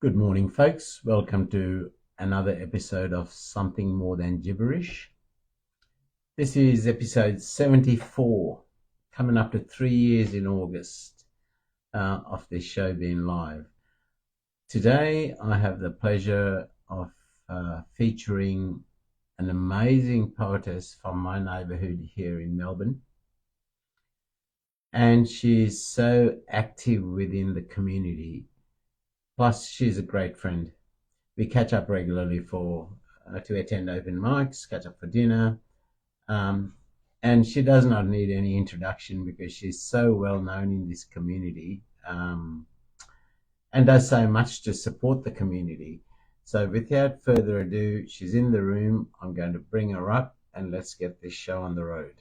Good morning, folks. Welcome to another episode of Something More Than Gibberish. This is episode 74, coming up to 3 years in August of this show being live. Today, I have the pleasure of featuring an amazing poetess from my neighbourhood here in Melbourne. And she's so active within the community. Plus, she's a great friend. We catch up regularly to attend open mics, catch up for dinner, and she does not need any introduction because she's so well known in this community and does so much to support the community. So without further ado, she's in the room. I'm going to bring her up and let's get this show on the road.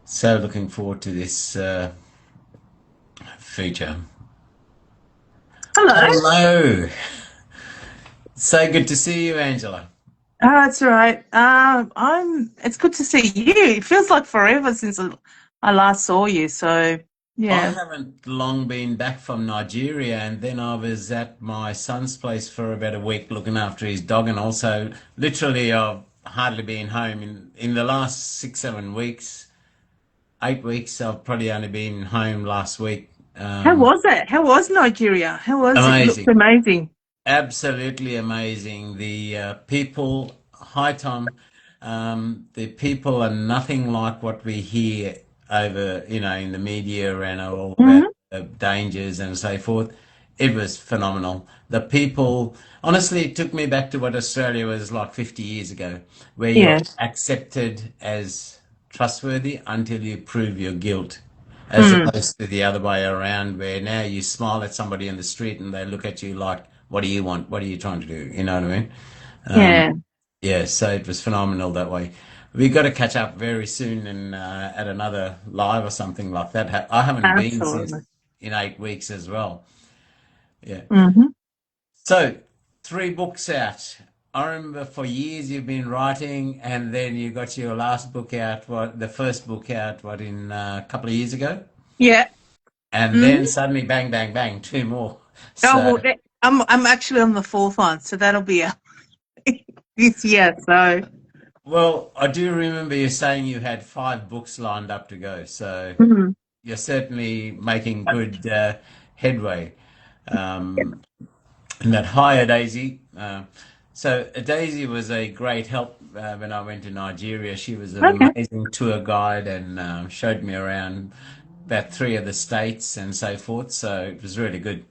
So looking forward to this feature. Hello. Hello. So good to see you, Angela. Oh, it's all right. It's good to see you. It feels like forever since I last saw you. So, I yeah. haven't long been back from Nigeria, and then I was at my son's place for about a week looking after his dog, and also literally I've hardly been home in the last 6, 7 weeks, 8 weeks. I've probably only been home last week. How was it? How was Nigeria? How was it? It looked Amazing, amazing. absolutely amazing. The people, hi Tom, the people are nothing like what we hear over, in the media and all about Hmm. dangers and so forth. It was phenomenal. The people, honestly, it took me back to what Australia was like 50 years ago, where you're Yes. accepted as trustworthy until you prove your guilt, as Mm. opposed to the other way around, where now you smile at somebody in the street and they look at you like, what do you want? What are you trying to do? You know what I mean? Um, Yeah. yeah, so it was phenomenal that way. We got to catch up very soon and at another live or something like that. I haven't been since Absolutely. in 8 weeks as well. Yeah. Hmm. So 3 books out. I remember for years you've been writing, and then you got your last book out. What the first book out? What in a couple of years ago, Yeah. and Hmm. then suddenly bang, bang, bang, two more. Oh, So well, I'm actually on the fourth one, so that'll be this year. So, well, I do remember you saying you had 5 books lined up to go. So mhm. you're certainly making good headway. Um, and that hire Daisy. So Daisy was a great help when I went to Nigeria. She was an Okay. amazing tour guide and showed me around about 3 of the states and so forth. So it was really good.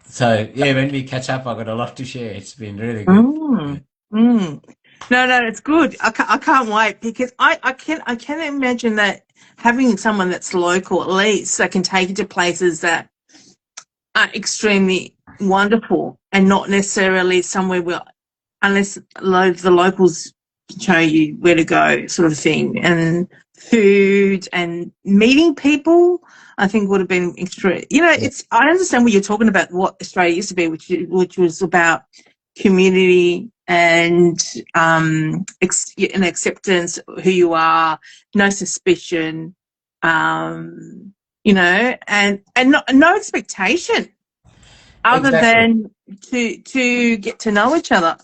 So yeah, when we catch up, I've got a lot to share. It's been really good. Yeah. Mm. Mm. No, it's good. I can't wait because I can imagine that having someone that's local at least that can take you to places that are extremely wonderful and not necessarily somewhere where unless the locals show you where to go sort of thing and food and meeting people I think would have been extra. Yeah, It's I understand what you're talking about, what Australia used to be, which was about community and and acceptance of who you are, no suspicion, and no expectation other exactly. than to get to know each other.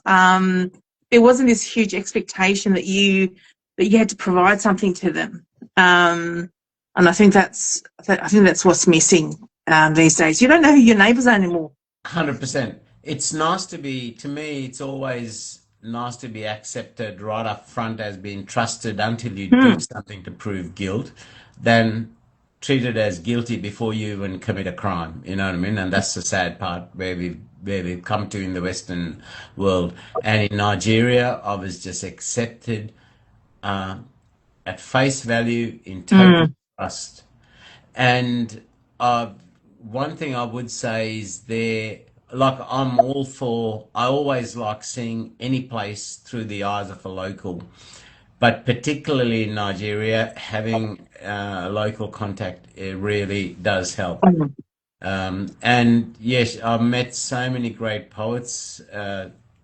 There wasn't this huge expectation that you had to provide something to them, and I think that's what's missing these days. You don't know who your neighbours are anymore. 100%. It's nice to be, to me, it's always nice to be accepted right up front as being trusted until you do Hmm. something to prove guilt, than treated as guilty before you even commit a crime. You know what I mean? And that's the sad part where we've come to in the Western world. And in Nigeria, I was just accepted uh, at face value in total Hmm. trust. And uh, one thing I would say is like I always like seeing any place through the eyes of a local, but particularly in Nigeria, having a local contact, it really does help. And yes, I've met so many great poets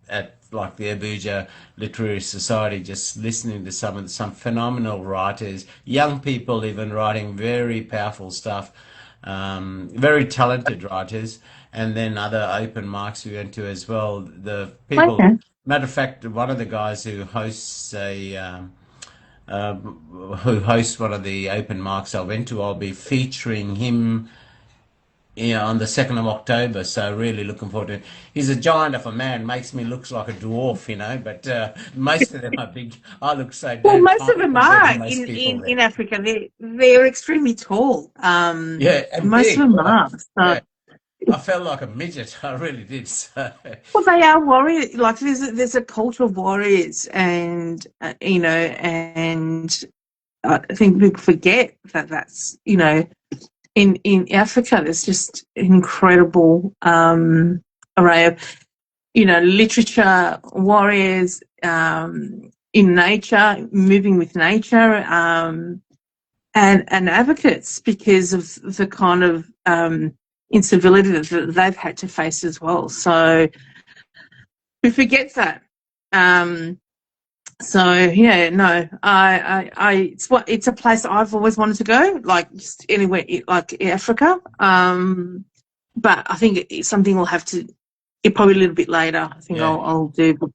at like the Abuja Literary Society, just listening to some phenomenal writers, young people even writing very powerful stuff, very talented writers, and then other open mics we went to as well. The people, Okay. matter of fact, one of the guys who hosts who hosts one of the open mics I went to, I'll be featuring him, on the 2nd of October. So really looking forward to it. He's a giant of a man, makes me look like a dwarf, but most of them are big. I look so Well, damn most of tiny them compared to are most people in there. Africa. They're extremely tall. Yeah, and Most of big. them Oh, are. So, yeah. I felt like a midget. I really did. So, well, they are warriors. Like there's a culture of warriors, and and I think people forget that that's in Africa. There's just an incredible array of literature, warriors, in nature, moving with nature, and advocates because of the kind of incivility that they've had to face as well. So who forgets that? So yeah, no, it's a place I've always wanted to go, like just anywhere, like Africa. But I think it's something we'll have to. Probably a little bit later. I think yeah. I'll do. But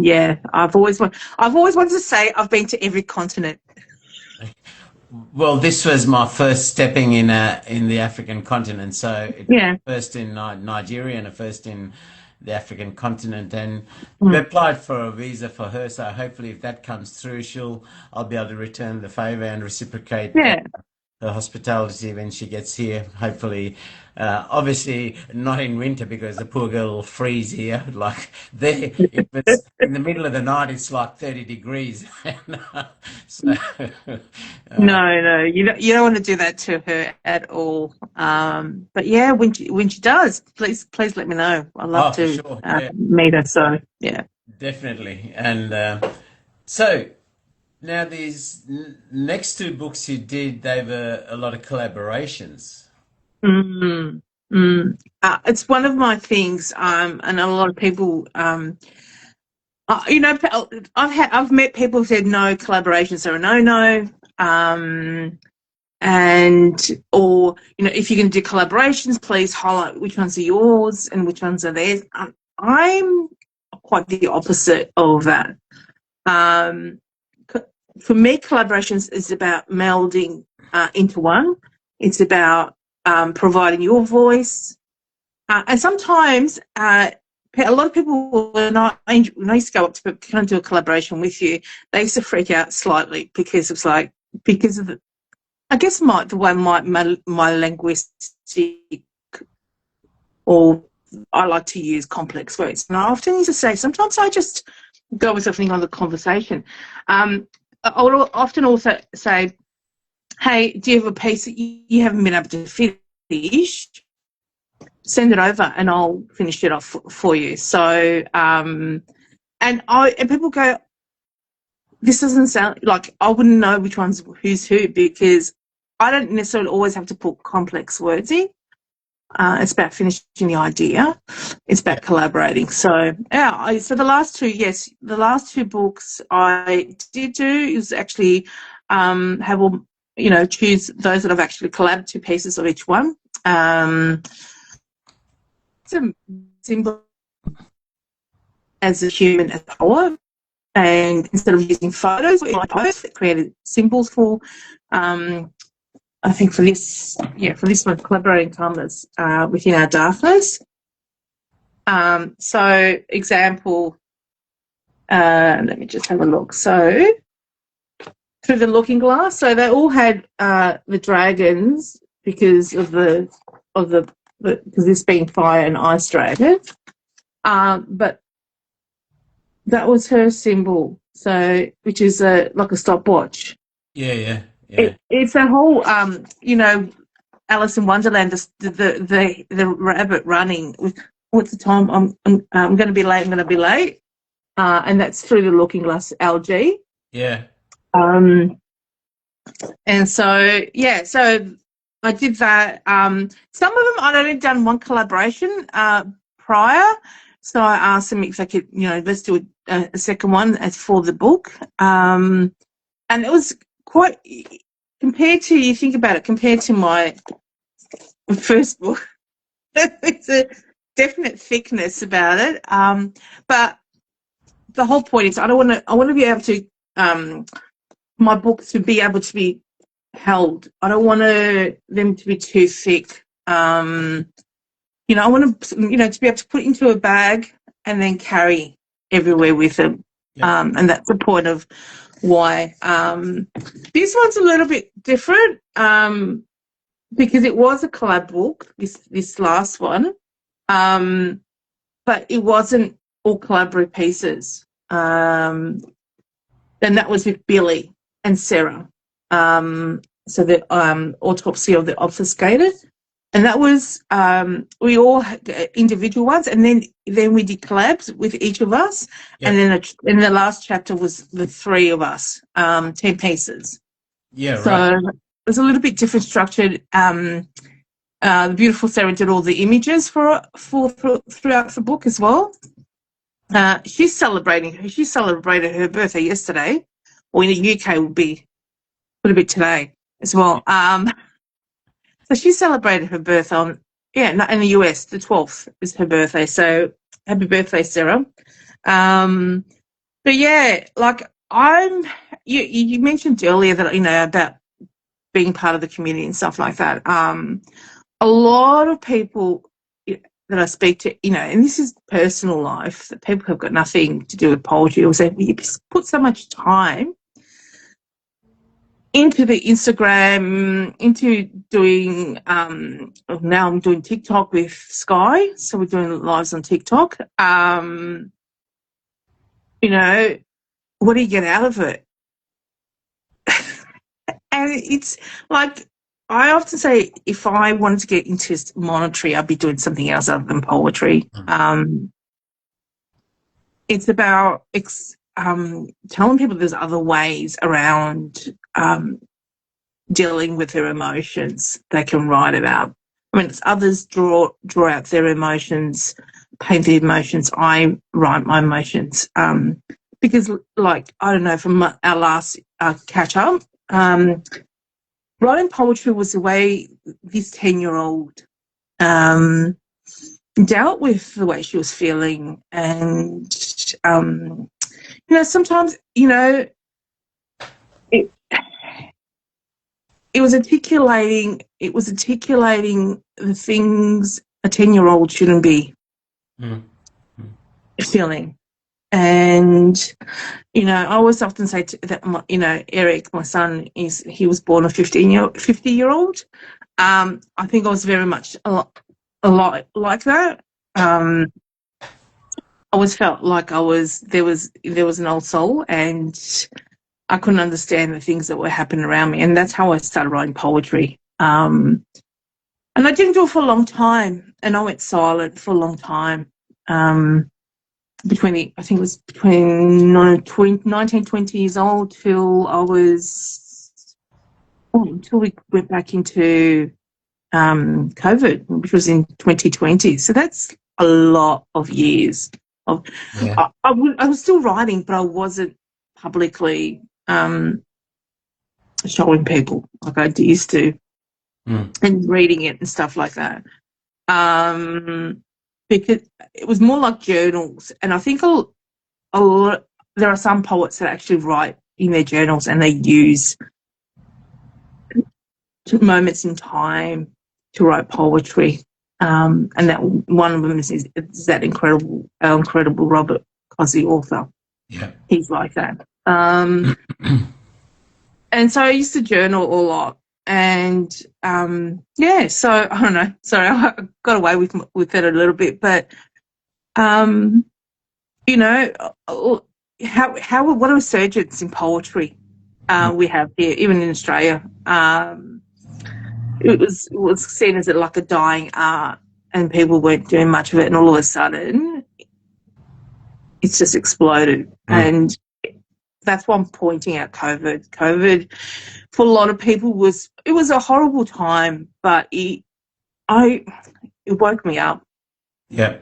yeah, I've always wanted to say I've been to every continent. Well, this was my first stepping in the African continent. So it was Yeah. first in Nigeria and a first in the African continent, and we Mm. applied for a visa for her. So hopefully, if that comes through, I'll be able to return the favor and reciprocate Yeah. her hospitality when she gets here. Hopefully, obviously not in winter because the poor girl will freeze here. Like there, if it's in the middle of the night, it's like 30 degrees. So, No, you don't want to do that to her at all. But yeah, when she does, please let me know. I'd love oh, for to sure, yeah, meet her. So yeah. definitely. And so now these next two books you did, they were a lot of collaborations. Mm, it's one of my things, and a lot of people, I've met people who said no, collaborations are a no, and or if you're going to do collaborations, please highlight which ones are yours and which ones are theirs. I'm quite the opposite of that. Um, for me, collaborations is about melding into one. It's about providing your voice. And sometimes a lot of people, when I used to go up to kind of do a collaboration with you, they used to freak out slightly because it's like, because of I guess the way my linguistic, or I like to use complex words. And I often used to say, sometimes I just go with something on the conversation. I would often also say, hey, do you have a piece that you haven't been able to finish? Send it over and I'll finish it off for you. So, and people go, this doesn't sound like, I wouldn't know which one's who's who, because I don't necessarily always have to put complex words in. It's about finishing the idea. It's about collaborating. So yeah, so the last two books I did do is actually have all, choose those that I've actually collabed, two pieces of each one. It's a symbol as a human, as a poet, and instead of using photos, I created symbols for. I think for this one, collaborating calmness within our darkness. So example, let me just have a look. So through the looking glass, so they all had the dragons because of because this being fire and ice dragon. But that was her symbol, so which is like a stopwatch. Yeah, yeah, yeah. It's a whole, Alice in Wonderland, the rabbit running. What's the time? I'm going to be late. I'm going to be late, and that's through the looking glass algae. Yeah. And so yeah, so I did that. Some of them I'd only done one collaboration prior, So I asked them if they could, let's do a second one as for the book. And it was quite, compared to my first book, it's a definite thickness about it. But the whole point is I want to be able to, my book to be able to be held. I don't want them to be too thick. I want to, to be able to put into a bag and then carry everywhere with them. Yeah. And that's the point of why. This one's a little bit different because it was a collab book, this last one, but it wasn't all collaborative pieces. And that was with Billy and Sarah. So the autopsy of the obfuscated. And that was, we all had individual ones, and then we did collabs with each of us. Yep. And then in the last chapter was the three of us, 10 pieces. Yeah, so right. it was a little bit different structured. The beautiful Sarah did all the images for throughout the book as well. She celebrated her birthday yesterday, or in the UK would be a little bit today as well. So she celebrated her birth in the US, the 12th is her birthday. So happy birthday, Sarah. But yeah, like you mentioned earlier that, about being part of the community and stuff like that. A lot of people that I speak to, and this is personal life, that people have got nothing to do with poetry, or say, you put so much time into the Instagram, into doing, now I'm doing TikTok with Sky, so we're doing lives on TikTok. What do you get out of it? And it's like, I often say, if I wanted to get into monetary, I'd be doing something else other than poetry. It's about telling people there's other ways around dealing with their emotions. They can write about. I mean, others draw out their emotions, paint their emotions. I write my emotions because, like, I don't know, from our last catch up, writing poetry was the way this 10-year-old dealt with the way she was feeling, and sometimes it was articulating the things a 10-year-old shouldn't be feeling. And I always often say that Eric, my son, he was born a 50-year-old. I think I was very much a lot like that. I always felt like there was an old soul, and I couldn't understand the things that were happening around me, and that's how I started writing poetry. And I didn't do it for a long time, and I went silent for a long time. I think it was between 19, 20 years old until we went back into COVID, which was in 2020. So that's a lot of years. I was still writing, but I wasn't publicly showing people like I used to, and reading it and stuff like that. Because it was more like journals, and I think a lot. There are some poets that actually write in their journals, and they use moments in time to write poetry. And that one of them is that incredible Robert Cosy author. Yeah, he's like that. And so I used to journal a lot, and so I don't know. Sorry, I got away with it a little bit, but what a resurgence in poetry we have here, even in Australia. It was seen as like a dying art, and people weren't doing much of it, and all of a sudden it's just exploded. And that's why I'm pointing out COVID. COVID for a lot of people was a horrible time, but it woke me up. Yeah.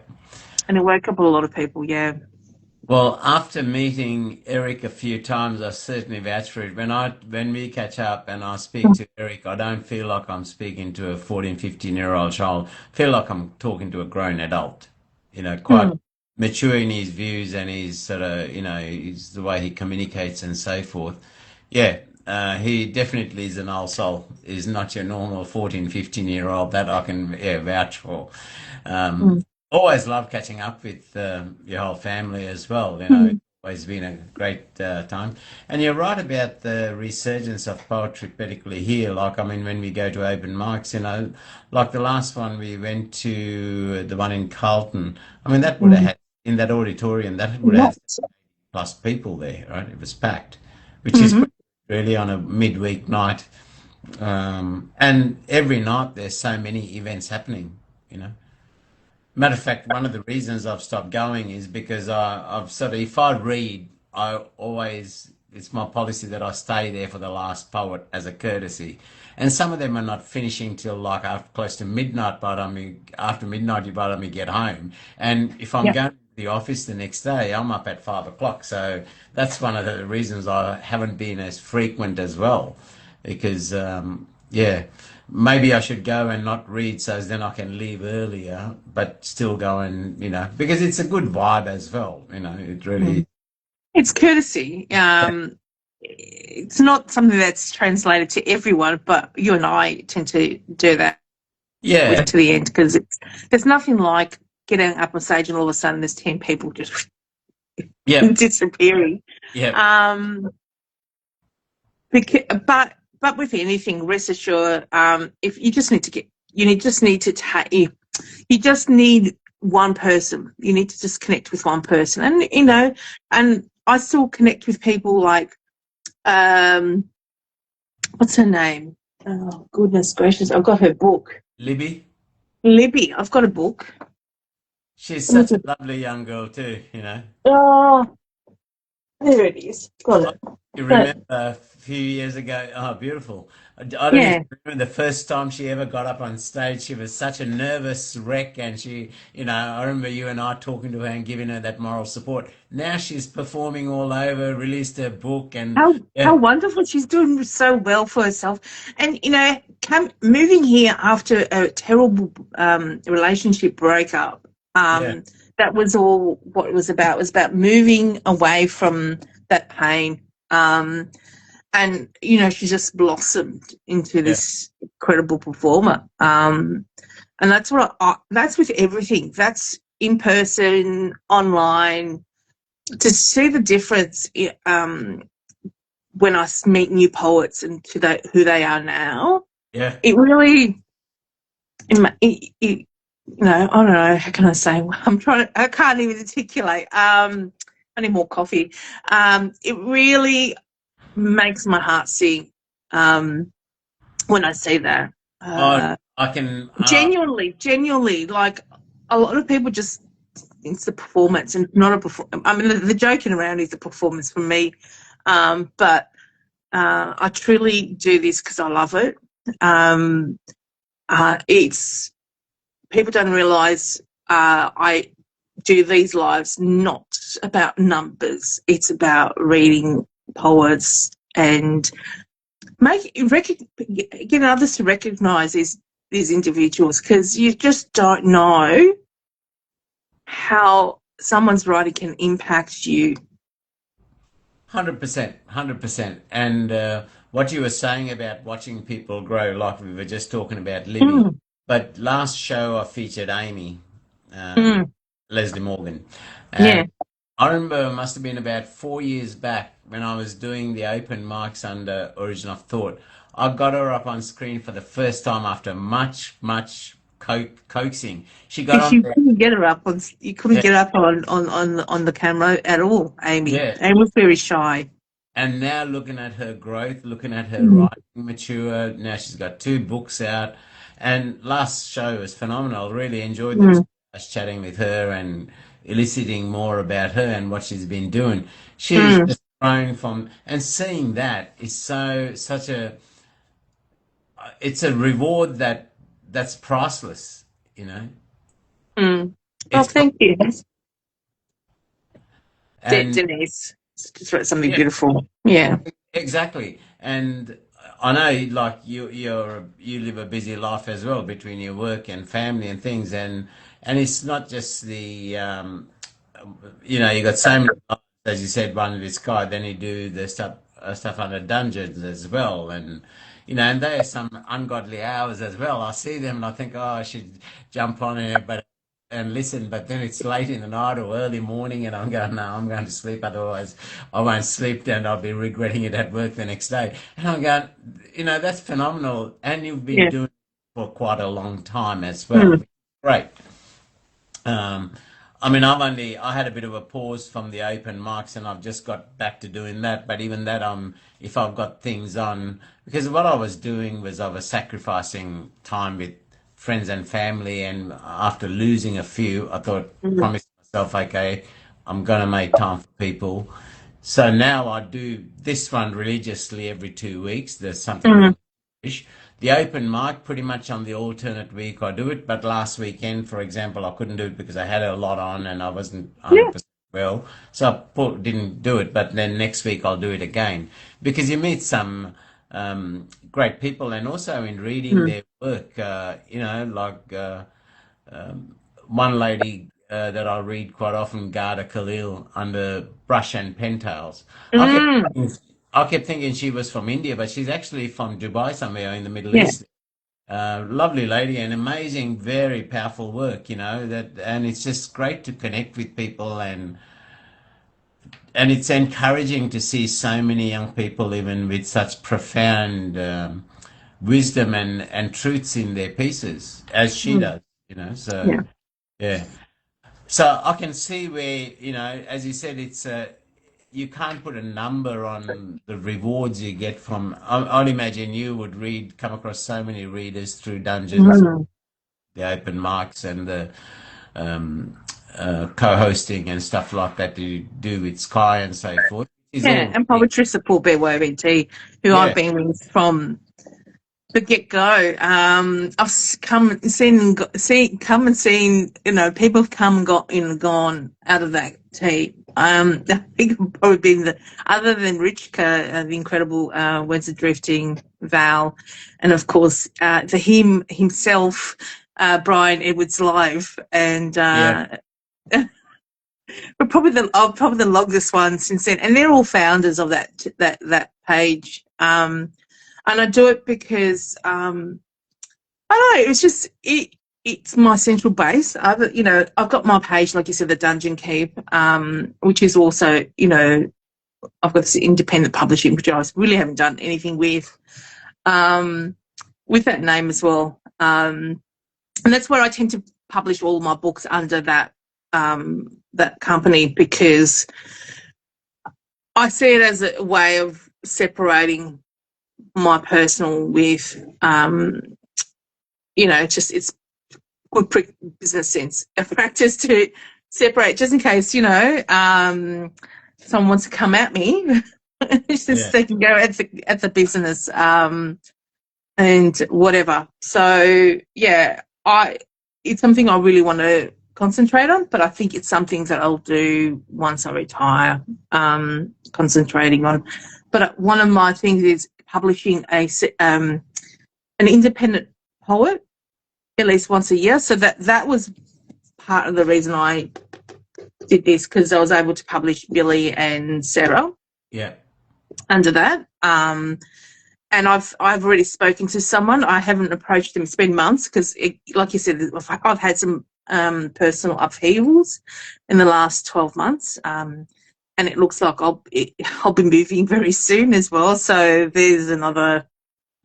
And it woke up a lot of people, yeah. Well, after meeting Eric a few times, I certainly vouch for it. When we catch up and I speak to Eric, I don't feel like I'm speaking to a 14, 15-year-old child. I feel like I'm talking to a grown adult, quite Mm. mature in his views and his sort of, his the way he communicates and so forth. Yeah, he definitely is an old soul. Is not your normal 14, 15-year-old that I can, yeah, vouch for. Um, Mm. Always love catching up with your whole family as well. It's Mm. always been a great time. And you're right about the resurgence of poetry, particularly here. Like, I mean, when we go to open mics, like the last one we went to, the one in Carlton. I mean, that would have Mm. had in that auditorium, that would have had Lots. plus people there, right? It was packed, which is Mhm. pretty really on a midweek night. And every night there's so many events happening, you know. Matter of fact, one of the reasons I've stopped going is because I've sort of, if I read, it's my policy that I stay there for the last poet as a courtesy. And some of them are not finishing till like after close to midnight after midnight by the time you get home. And if I'm Yep. going to the office the next day, I'm up at 5 o'clock. So that's one of the reasons I haven't been as frequent as well. Because, yeah, maybe I should go and not read so then I can leave earlier, but still go and, because it's a good vibe as well, it really, Mm. It's courtesy. It's not something that's translated to everyone, but you and I tend to do that yeah, to the end because there's nothing like getting up on stage and all of a sudden there's 10 people just yeah, disappearing. yeah. Um, but with anything, rest assured, if you just need to get, just need to take, you just need one person. You need to just connect with one person, and and I still connect with people like, what's her name? Oh goodness gracious! I've got her book, Libby, Libby. I've got a book. she's Let me such a just, lovely young girl too. oh, there it is. Got I it. you remember But a few years ago, oh, beautiful. I don't know if yeah. you remember the first time she ever got up on stage. She was such a nervous wreck, and I remember you and I talking to her and giving her that moral support. Now she's performing all over, released her book, and How yeah, wonderful. She's doing so well for herself. And, moving here after a terrible relationship breakup, yeah, that was all what it was about. It was about moving away from that pain. And, she just blossomed into yeah. this incredible performer. And that's with everything. That's in person, online. To see the difference, when I meet new poets and who they are now, Yeah. it really, I don't know, how can I say? I can't even articulate. I need more coffee. It really makes my heart sing when I see that. Oh, Uh, I can. genuinely, like a lot of people just, it's the performance and not a performance. I mean, the joking around is the performance for me. But I truly do this because I love it. Um, it's People don't realise I do these lives not about numbers. It's about reading poets and getting others to recognise these individuals because you just don't know how someone's writing can impact you. 100%, 100%. And what you were saying about watching people grow, like we were just talking about Libby, Mm, but last show I featured Amy, um, mm, Leslie Morgan. And yeah. I remember it must have been about 4 years back when I was doing the open mics under Origin of Thought. I got her up on screen for the first time after much, much coaxing. She got Because on you there. couldn't get her up on, you couldn't Yeah, get up on the camera at all, Amy. yeah. Amy was very shy. And now looking at her growth, looking at her Mm, writing mature, now she's got two books out. And last show was phenomenal. Really enjoyed the mm, two of us chatting with her and eliciting more about her and what she's been doing. She's mm, just grown from, and seeing that is it's a reward that's priceless, you know. mm. Oh, It's thank you, and Denise. Just wrote something yeah, beautiful. Yeah. exactly. And I know, like you live a busy life as well between your work and family and things, and it's not just the you got so many, as you said, one with Sky, then you do the stuff under dungeons as well, and and there are some ungodly hours as well. I see them and I think, oh, I should jump on it, but and listen, but then it's late in the night or early morning, and I'm going, no, I'm going to sleep, otherwise I won't sleep, and I'll be regretting it at work the next day. And I'm going, that's phenomenal, and you've been Yeah. doing it for quite a long time as well. Mm. Great. Um, I mean, I had a bit of a pause from the open mics, and I've just got back to doing that. But even that, if I've got things on, because what I was doing was I was sacrificing time with friends and family, and after losing a few, I thought, Mm. promised myself, okay, I'm gonna make time for people. So now I do this one religiously every 2 weeks. There's something Mm. called Gibberish. The open mic, pretty much on the alternate week, I do it. But last weekend, for example, I couldn't do it because I had a lot on and I wasn't Yeah. 100% well. So didn't do it. But then next week I'll do it again because you meet some great people, and also in reading Mm. their work, like one lady that I read quite often, Garda Khalil, under Brush and Pentales. I kept Mm. I kept thinking she was from India, but she's actually from Dubai, somewhere in the Middle Yeah. East. Lovely lady and amazing, very powerful work, and it's just great to connect with people, and it's encouraging to see so many young people even with such profound wisdom and truths in their pieces as she Mm. does, so Yeah. yeah. So I can see where, as you said, you can't put a number on the rewards you get from. I'll imagine you would come across so many readers through dungeons, Mm. the open mics, and the um, co-hosting and stuff like that you do with Sky and so forth. Is Yeah. all And really, poetry support by WebT, who I've yeah, been with from the get go. Come and come and seen. People have come and got in and gone out of that tea. I think I've probably been other than Richka, the incredible Words of Drifting, Val, and of course the him himself, Brian Edwards Live, and yeah, but probably the longest one since then. And they're all founders of that page. And I do it because I don't know. It's just it's my central base. I've got my page, like you said, the Dungeon Keep, which is also, I've got this independent publishing, which I really haven't done anything um, with that name as well. And that's where I tend to publish all my books under that company, because I see it as a way of separating my personal with, it's good business sense, a practice to separate, just in case, someone wants to come at me. It's just yeah. they can go at the business, and whatever. So yeah, it's something I really want to concentrate on, but I think it's something that I'll do once I retire, concentrating on. But one of my things is publishing an independent poet at least once a year. So that was part of the reason I did this, because I was able to publish Billy and Sarah Yeah. under that. And I've already spoken to someone. I haven't approached them. It's been months because, like you said, I've had some personal upheavals in the last 12 months. And it looks like I'll be moving very soon as well. So there's another.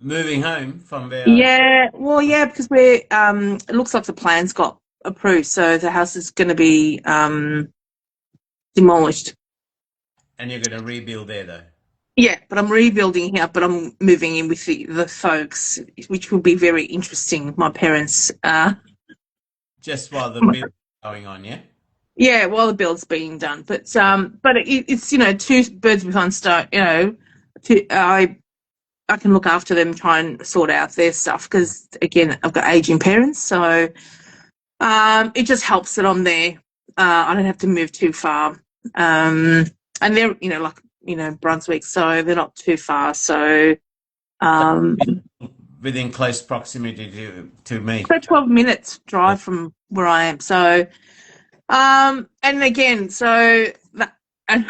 Moving home from there, Yeah, well, yeah, because we're it looks like the plans got approved, so the house is going to be demolished. and you're going to rebuild there though, Yeah, but I'm rebuilding here, but I'm moving in with the folks, which will be very interesting. My parents, just while the build is going on, yeah. yeah, while the build's being done, but it's two birds with one stone. I can look after them, try and sort out their stuff, because again, I've got aging parents, so It just helps that I'm there. I don't have to move too far. And they're, Brunswick, so they're not too far. So, So um, within close proximity to me. about 12 minutes Yeah. drive from where I am. So, and again, and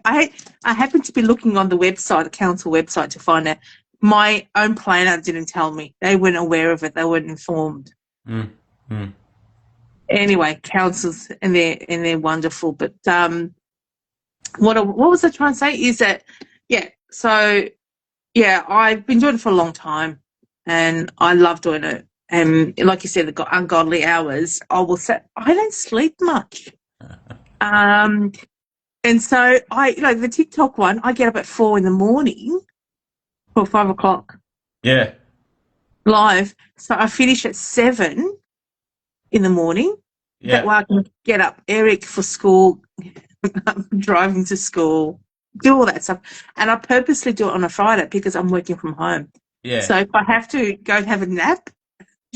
I happened to be looking on the website, the council website, to find out. My own planner didn't tell me. They weren't aware of it. They weren't informed. Mm, mm. Anyway, councils, and they're wonderful. But what was I trying to say is that, so I've been doing it for a long time, and I love doing it. And like you said, they've got ungodly hours. I will say I don't sleep much. And so the TikTok one, I get up at 4 a.m. or 5 o'clock Yeah. live. So I finish at 7 a.m. Yeah. That way I can get up Eric for school, driving to school, do all that stuff. And I purposely do it on a Friday because I'm working from home. Yeah. So if I have to go and have a nap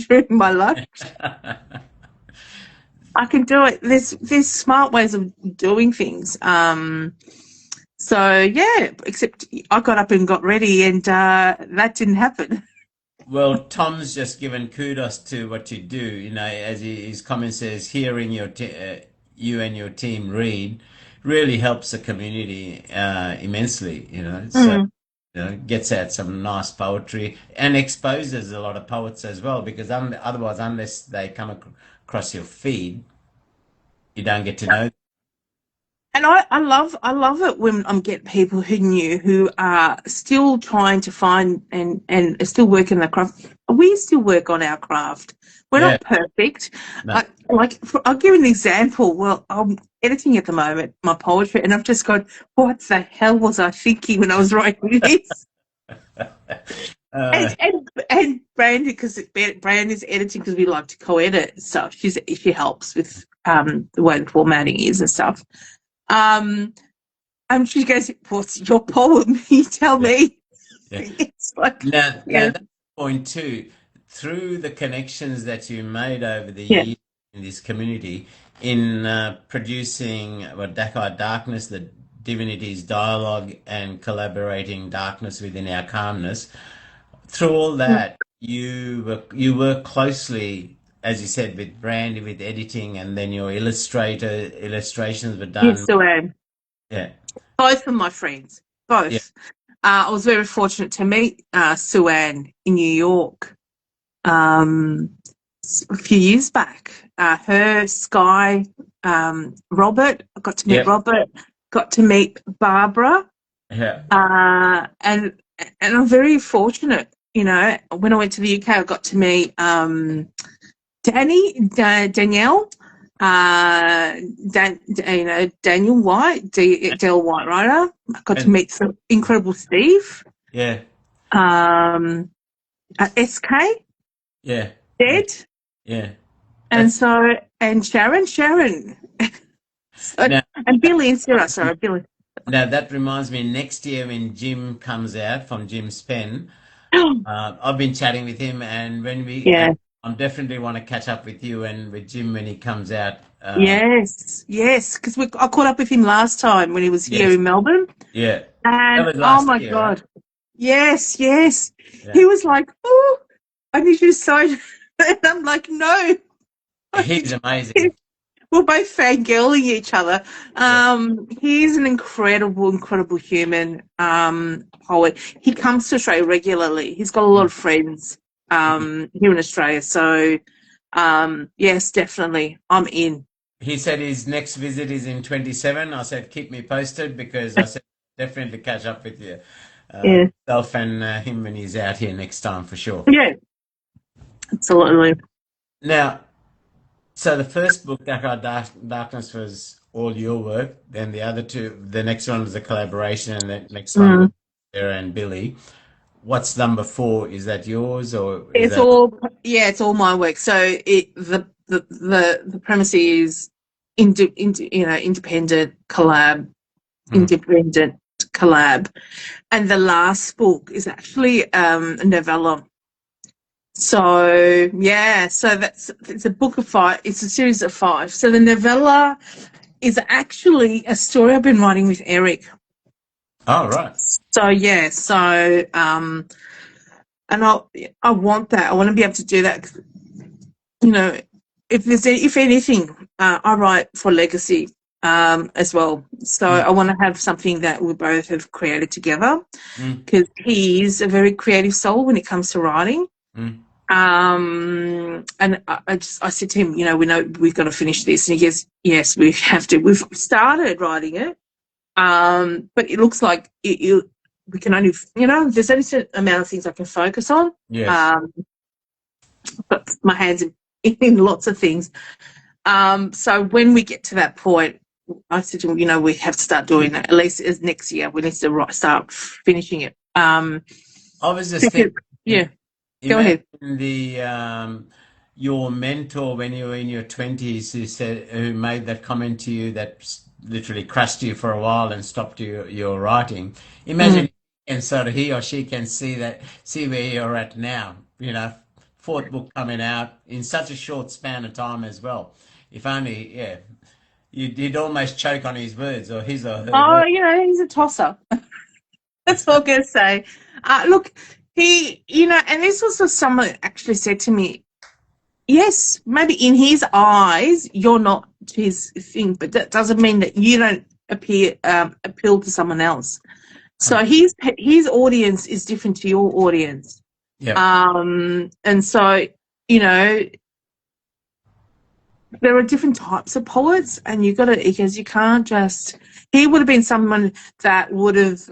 during my lunch, I can do it. There's smart ways of doing things. Except I got up and got ready, and that didn't happen. Well, Tom's just given kudos to what you do. As his comment says, hearing you and your team read really helps the community immensely. So gets out some nice poetry and exposes a lot of poets as well. Because otherwise, unless they come across your feed, you don't get to know. And I love it when I'm getting people who are still trying to find and are still working their craft. We still work on our craft. We're Yeah. not perfect. No. I'll give an example. Well, I'm editing at the moment my poetry, and I've just gone, what the hell was I thinking when I was writing this? And Brand, because Brand is editing because we like to co-edit stuff. She helps with the way the formatting is and stuff. And she goes, "What's your poem? You tell me." Yeah. It's like, Now that's the point too. Through the connections that you made over the Yeah. years in this community, in producing Dakar Darkness, the divinities dialogue, and collaborating darkness within our calmness. Through all that, you work closely, as you said, with Brandy, with editing, and then your illustrations were done. Yes, Joanne. Yeah, Both of my friends, both. Yeah. I was very fortunate to meet Sue-Ann in New York a few years back. Her, Sky, Robert, I got to meet Yeah. Robert, got to meet Barbara, yeah, and I'm very fortunate. When I went to the UK, I got to meet Danielle, Daniel White, Del White Writer. I got to meet some incredible Steve. yeah, SK, yeah, Dead, yeah. and Sharon, Now- and Billy and Sarah. Sorry, Billy. Now that reminds me, next year when Jim comes out from Jim's pen, I've been chatting with him, and I definitely want to catch up with you and with Jim when he comes out. Yes, because I caught up with him last time when he was here Yes. in Melbourne. Yeah. And That was last my year, God. right? Yes. Yeah. He was like, "Oh, I need you to sign." And I'm like, "No." He's amazing. We're both fangirling each other. He's an incredible human poet. He comes to Australia regularly. He's got a lot of friends here in Australia. So, yes, definitely, I'm in. He said his next visit is in 27. I said, keep me posted because I said, definitely catch up with you. Myself and him when he's out here next time for sure. Yeah, absolutely. Now, so the first book, Darkness, was all your work. Then the other two, the next one was a collaboration, and the next one was Sarah and Billy. What's number 4? Is that yours or is It's all my work. So the premise is independent collab, and the last book is actually a novella. So yeah, so it's a book of 5. It's a series of 5. So the novella is actually a story I've been writing with Eric. Oh, right. So yeah, so and I want that. I want to be able to do that. You know, if anything, I write for legacy as well. So I want to have something that we both have created together, because he's a very creative soul when it comes to writing. And I said to him, we know we've got to finish this, and he goes, yes, we have to. We've started writing it, but it looks like we can only, there's only a certain amount of things I can focus on. Yes. But my hands in lots of things. So when we get to that point, I said to him, we have to start doing that. At least as next year, we need to start finishing it. I was just thinking, yeah. Go ahead. Your mentor when you were in your 20s, who made that comment to you that literally crushed you for a while and stopped your writing. Imagine, and so he or she can see where you're at now. 4th book coming out in such a short span of time as well. If only, you'd almost choke on his words or his or her words. He's a tosser. That's all I'm going to say. Look, he, and this was what someone actually said to me. Yes, maybe in his eyes, you're not his thing, but that doesn't mean that you don't appeal to someone else. So his audience is different to your audience. Yeah. And so, there are different types of poets, and because you can't just. He would have been someone that would have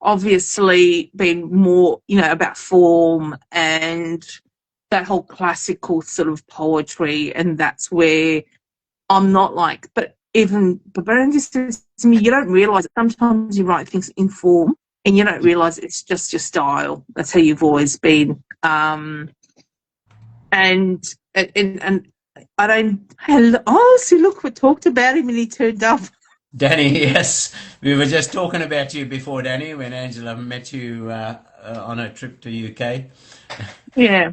obviously been more, about form and that whole classical sort of poetry, and that's where I'm not like. But Bronte says to me, you don't realise that sometimes you write things in form, and you don't realise it's just your style. That's how you've always been. And I don't. Oh, see, look, we talked about him and he turned up. Danny, yes. We were just talking about you before, Danny, when Angela met you on a trip to UK. Yeah.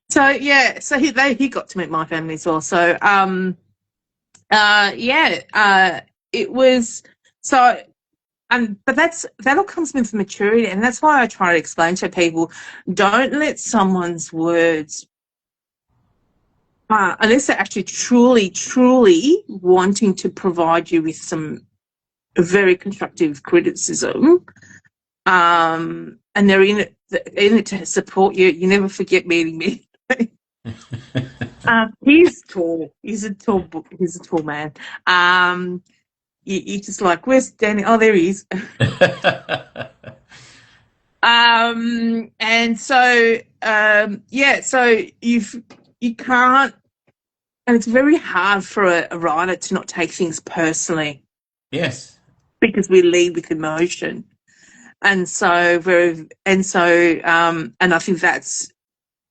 So, he got to meet my family as well. So, it was so. But that all comes with maturity, and that's why I try to explain to people: don't let someone's words, unless they're actually truly, truly wanting to provide you with some very constructive criticism, and they're in it to support you. You never forget meeting me. He's tall. He's a tall man. You just like, where's Danny? Oh, there he is. And so, so you can't, and it's very hard for a writer to not take things personally. Yes. Because we lead with emotion. And so, and I think that's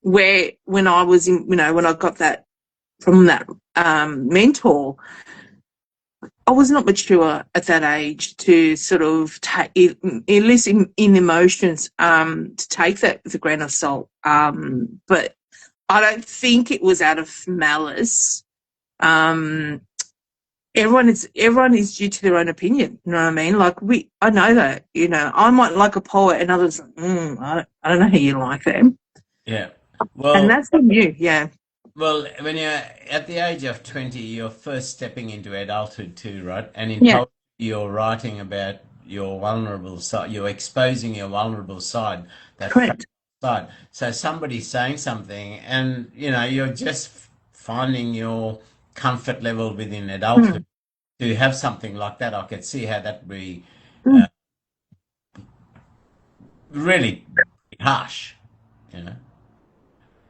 where, when I was in, when I got that from that mentor, I was not mature at that age to sort of take, at least in emotions, to take that with a grain of salt. But I don't think it was out of malice. Everyone is due to their own opinion. You know what I mean? Like I know that. I might like a poet, and others, I don't know how you like them. Yeah. Well, and that's on you. Yeah. Well, when you're at the age of 20, you're first stepping into adulthood too, right? And in Yeah. poetry, you're writing about your vulnerable side. You're exposing your vulnerable side, that Correct. side. So somebody's saying something, and you're just finding your comfort level within adulthood. To have something like that, I could see how that would be really harsh,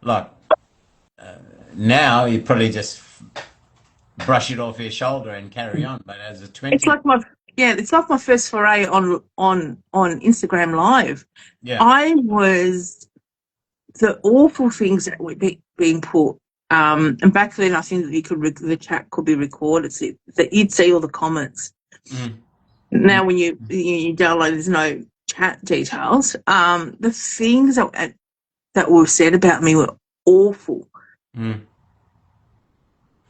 like. Now you probably just brush it off your shoulder and carry on. But as a 20, it's like my first foray on Instagram Live. yeah, I was the awful things that were being put. And back then, I think that the chat could be recorded, so that you'd see all the comments. Now, when you download, there's no chat details. The things that that were said about me were awful. Mm.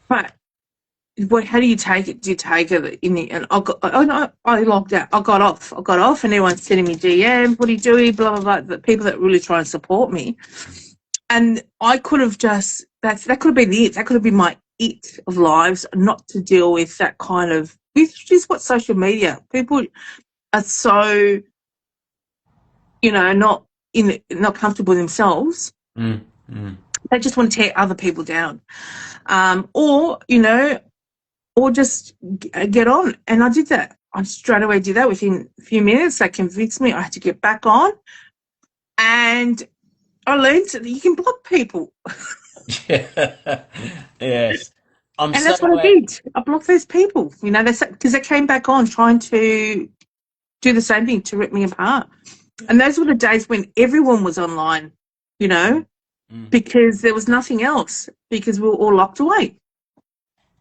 But how do you take it? Do you take it in the, and I logged out. I got off, and everyone's sending me DM. What are you doing? Blah blah blah. The people that really try and support me, and I could have just that could have been it. That could have been my it of lives, not to deal with that kind of. Which is what social media people are so, not comfortable with themselves. Mm. Mm. They just want to tear other people down, or just get on. And I did that. I straight away did that within a few minutes. They convinced me I had to get back on. And I learned that you can block people. Yes. I'm And so that's what I glad. did. I blocked those people, because they came back on trying to do the same thing, to rip me apart. And those were the days when everyone was online, because there was nothing else, because we were all locked away.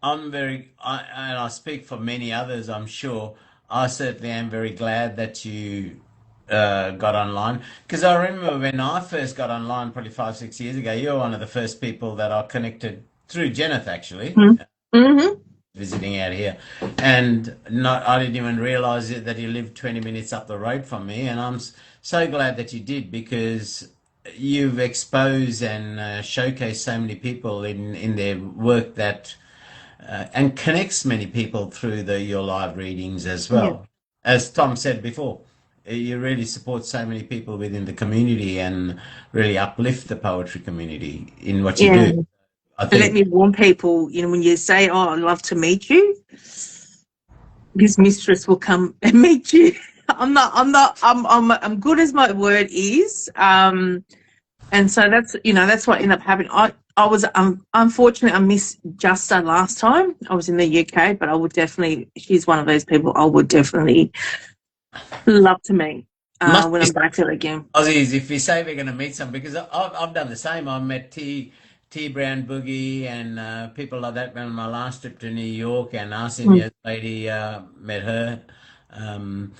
And I speak for many others, I'm sure. I certainly am very glad that you got online. Because I remember when I first got online, probably 5, 6 years ago, you were one of the first people that I connected through Jeneth, actually, Mm-hmm. visiting out here. And I didn't even realize that you lived 20 minutes up the road from me. And I'm so glad that you did, because you've exposed and showcased so many people in their work that and connects many people through your live readings as Yeah. well. As Tom said before, you really support so many people within the community and really uplift the poetry community in what you Yeah. do. I And let think, me warn people, when you say, "Oh, I'd love to meet you," his mistress will come and meet you. I'm good as my word is. And so that's what ended up happening. I was unfortunate. I missed Justa last time. I was in the UK, but I would definitely. She's one of those people I would definitely love to meet must when be I'm back there again. Aussies if we say we're going to meet some, because I've done the same. I met T Brown Boogie and people like that on my last trip to New York, and Arthurian Mm. young lady met her. Um,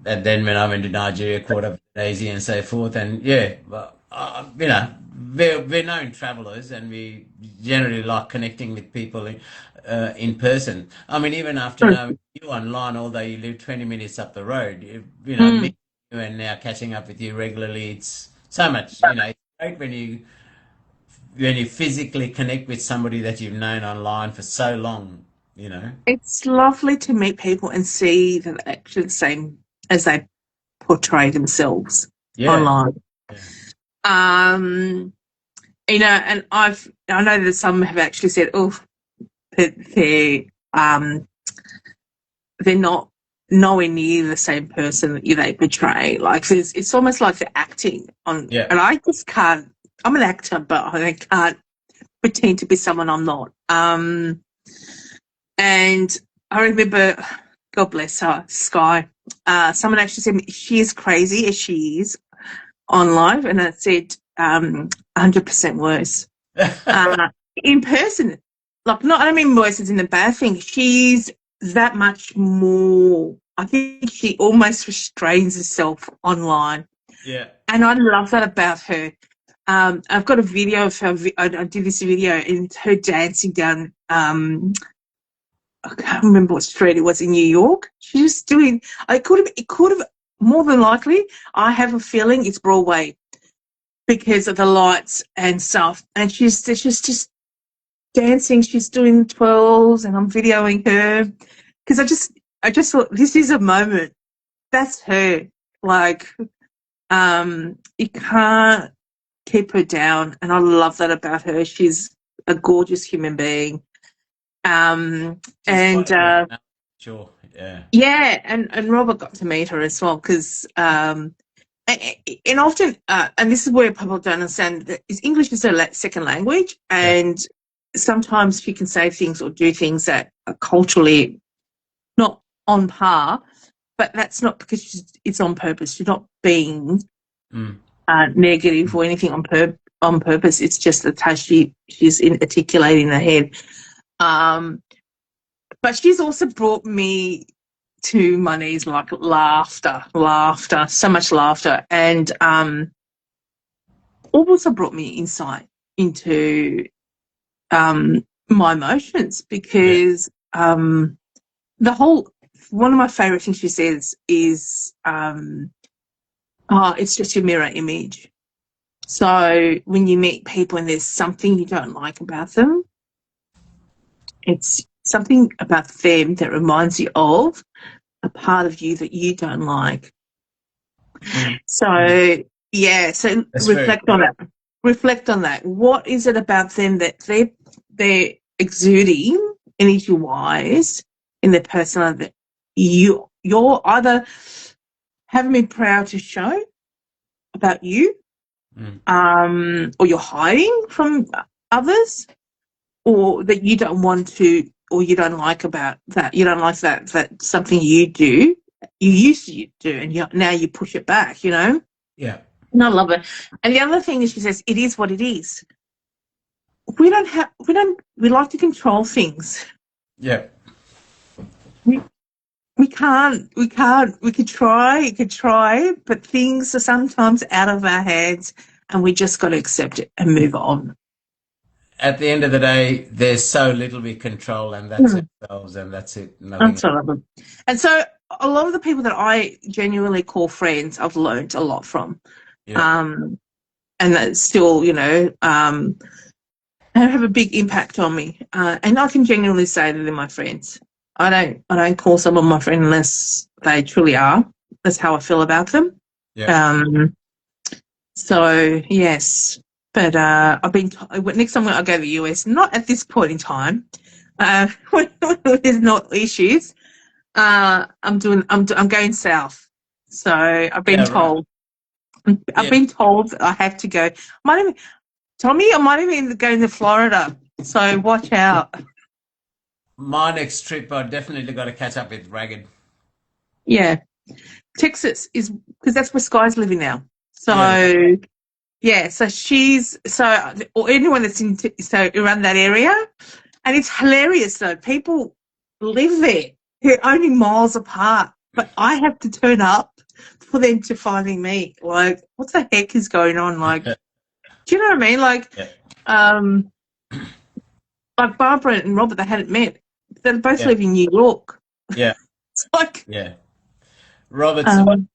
and then when I went to Nigeria, caught up with Daisy and so forth. And yeah, well, we're known travellers, and we generally like connecting with people in person. I mean, even after knowing you online, although you live 20 minutes up the road, Mm. meeting you and now catching up with you regularly, it's so much. It's great when you physically connect with somebody that you've known online for so long. You know. It's lovely to meet people and see that they're actually the same as they portray themselves Yeah. online. Yeah. And I know that some have actually said, "Oh, that they're not nowhere near the same person that they portray." Like it's almost like they're acting on, Yeah. and I just can't. I'm an actor, but I can't pretend to be someone I'm not. And I remember, God bless her, Sky. Someone actually said she is crazy as she is on live, and it said 100% worse in person. Like, I don't mean worse as in a bad thing. She's that much more. I think she almost restrains herself online, Yeah. and I love that about her. I've got a video of her. I did this video, and it's her dancing down. I can't remember what street it was in New York. She was doing. It could have more than likely. I have a feeling it's Broadway because of the lights and stuff. And she's just dancing. She's doing twirls, and I'm videoing her because I just thought this is a moment. That's her. Like, you can't keep her down, and I love that about her. She's a gorgeous human being. She's And quite a personality, sure. Yeah. yeah, and Robert got to meet her as well because and often and this is where people don't understand that English is her second language, Yeah. and sometimes she can say things or do things that are culturally not on par, but that's not because it's on purpose. She's not being Mm. negative or anything on purpose. It's just that how she's articulating her head. But she's also brought me to my knees, like laughter, so much laughter. And also brought me insight into my emotions, because the whole, one of my favorite things she says is, it's just your mirror image. So when you meet people and there's something you don't like about them, it's something about them that reminds you of a part of you that you don't like. So, yeah, so That's very reflect on that. Reflect on that. What is it about them that they're exuding energy-wise in their personality that you're either haven't been proud to show about you, or you're hiding from others, or that you don't want to, or you don't like about that. You don't like that's something you do, you used to do, and now you push it back, Yeah. And I love it. And the other thing is, she says, it is what it is. We like to control things. Yeah. We can't, we could try, but things are sometimes out of our hands, and we just got to accept it and move on. At the end of the day, there's so little we control, and that's ourselves, and that's it. Nothing. That's what I love. And so a lot of the people that I genuinely call friends, I've learned a lot from. Yeah. And that still, have a big impact on me. And I can genuinely say that they're my friends. I don't call someone my friend unless they truly are. That's how I feel about them. Yeah. So yes, but I've been next time I go to the US, not at this point in time, when there's not issues. I'm going south. So I've been told. Right. I've been told that I have to go. Tommy, I might even go to Florida. So watch out. My next trip, I definitely got to catch up with Ragged. Yeah, Texas is, because that's where Sky's living now. So yeah, so or anyone that's around that area, and it's hilarious though. People live there. They're only miles apart, but I have to turn up for them to finally meet. Like, what the heck is going on? Like, do you know what I mean? Like, like Barbara and Robert, they hadn't met. They both live in New York. Yeah. It's like, Robert's,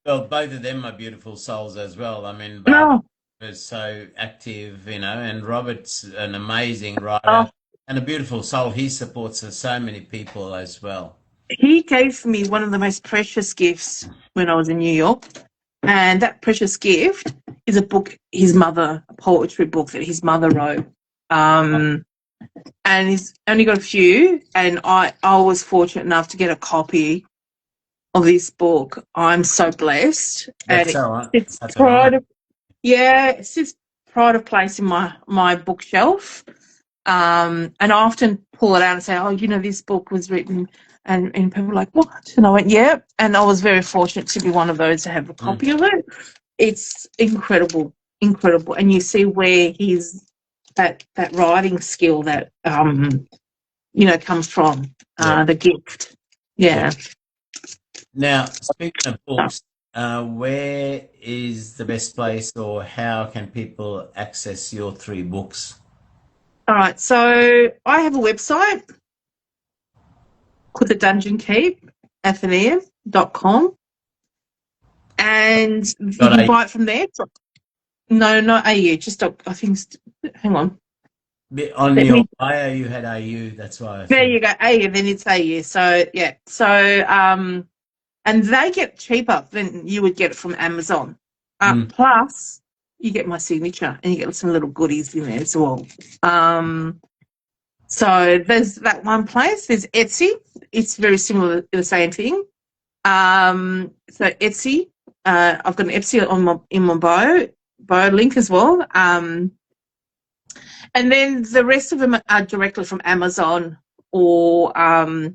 well, both of them are beautiful souls as well. I mean, Barbara is so active, and Robert's an amazing writer and a beautiful soul. He supports so many people as well. He gave me one of the most precious gifts when I was in New York, and that precious gift is a book, a poetry book that his mother wrote. And he's only got a few, and I was fortunate enough to get a copy of this book. I'm so blessed. That's and it's pride of place in my bookshelf. And I often pull it out and say, this book was written, and people are like, what? And I went, yeah. And I was very fortunate to be one of those to have a copy of it. It's incredible. And you see where he's that writing skill that comes from the gift. Yeah. Now, speaking of books, where is the best place, or how can people access your 3 books? All right, so I have a website called the Dungeon Keep, athenaeum.com, and you can buy it from there. No, not AU, just I think. Hang on. On your bio, you had AU. That's why. There you go, AU. Then it's AU. So yeah. So and they get cheaper than you would get it from Amazon. Plus, you get my signature, and you get some little goodies in there as well. So there's that one place. There's Etsy. It's very similar to the same thing. So Etsy. I've got an Etsy in my bio link as well. And then the rest of them are directly from Amazon, or what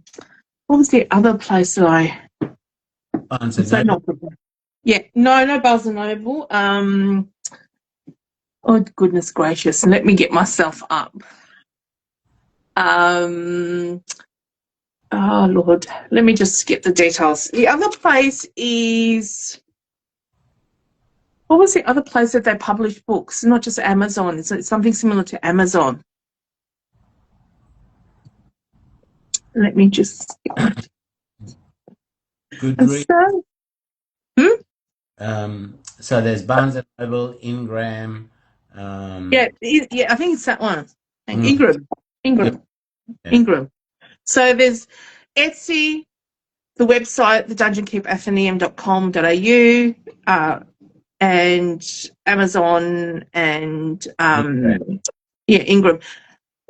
was the other place that I? Barnes and Noble. No Barnes and Noble. Oh goodness gracious! Let me get myself up. Oh Lord, let me just get the details. The other place is, what was the other place that they publish books? Not just Amazon. It's something similar to Amazon. Let me just. Goodreads. So, So there's Barnes and Noble, Ingram. yeah, I think it's that one. Mm. Ingram. So there's Etsy, the website, thedungeonkeepathenaeum.com.au, and Amazon, and Ingram.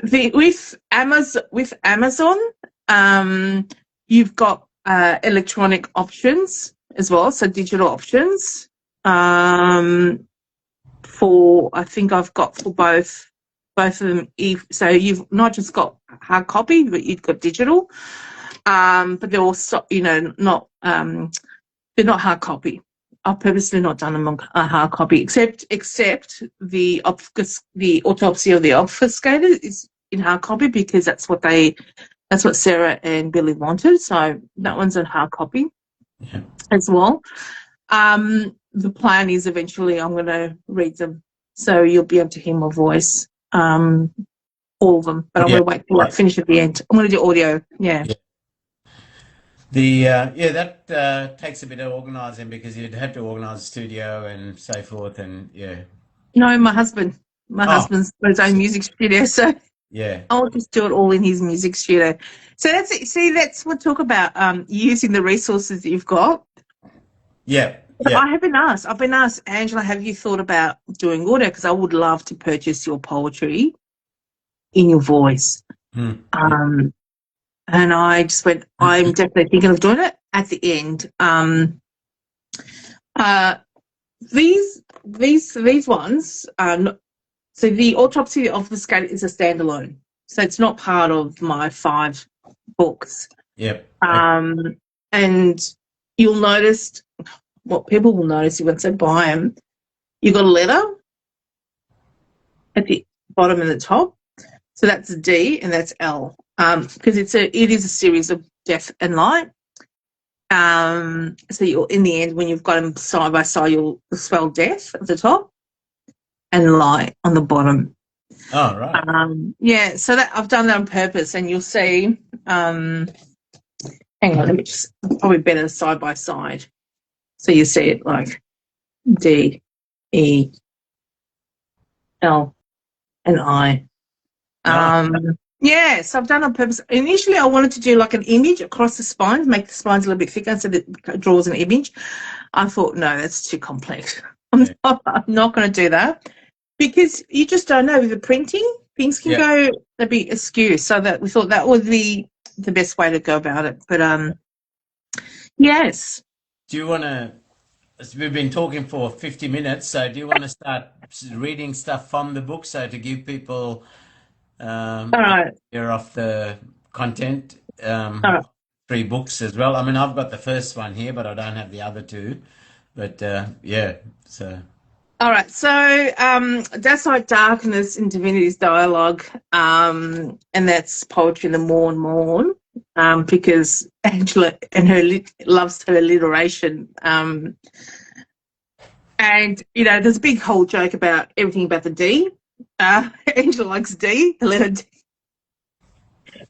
With Amazon, you've got electronic options as well, so digital options. For I think I've got for both of them. So you've not just got hard copy, but you've got digital. But they're also, not they're not hard copy. I've purposely not done them on hard copy, except the autopsy of the obfuscated is in hard copy, because that's what Sarah and Billy wanted. So that one's on hard copy as well. The plan is eventually I'm going to read them, so you'll be able to hear my voice, all of them. But I'm going to wait till I finish at the end. I'm going to do audio. Yeah. That takes a bit of organising, because you'd have to organise a studio and so forth, and No, my husband's got his own music studio, so I'll just do it all in his music studio. So that's what talk about using the resources that you've got. But I have been asked. I've been asked, Angela, have you thought about doing audio? Because I would love to purchase your poetry in your voice. And I just went, I'm definitely thinking of doing it at the end. These ones, so the autopsy of the obfuscated is a standalone, so it's not part of my 5 books. And you'll notice, what people will notice once they buy them, you've got a letter at the bottom and the top. So that's D and that's L, because it is a series of death and light. So you'll, in the end, when you've got them side by side, you'll spell death at the top and light on the bottom. Oh, right. So that I've done that on purpose, and you'll see. Hang on, let me just, probably better side by side, so you see it like D, E, L, and I. So I've done it on purpose. Initially, I wanted to do like an image across the spine, make the spines a little bit thicker so that it draws an image. I thought, no, that's too complex. I'm not going to do that, because you just don't know with the printing, things can go a bit askew. So that we thought that would be the best way to go about it. But yes. Do you want to? We've been talking for 50 minutes, so do you want to start reading stuff from the book, so to give people all right, idea of the content? All right. 3 books as well. I mean, I've got the first one here, but I don't have the other 2. But so. All right, so that's like Darkness in Divinity's Dialogue, and that's poetry in the mourn, because Angela and loves her alliteration, and there's a big whole joke about everything about the D. Angela likes D, the letter D,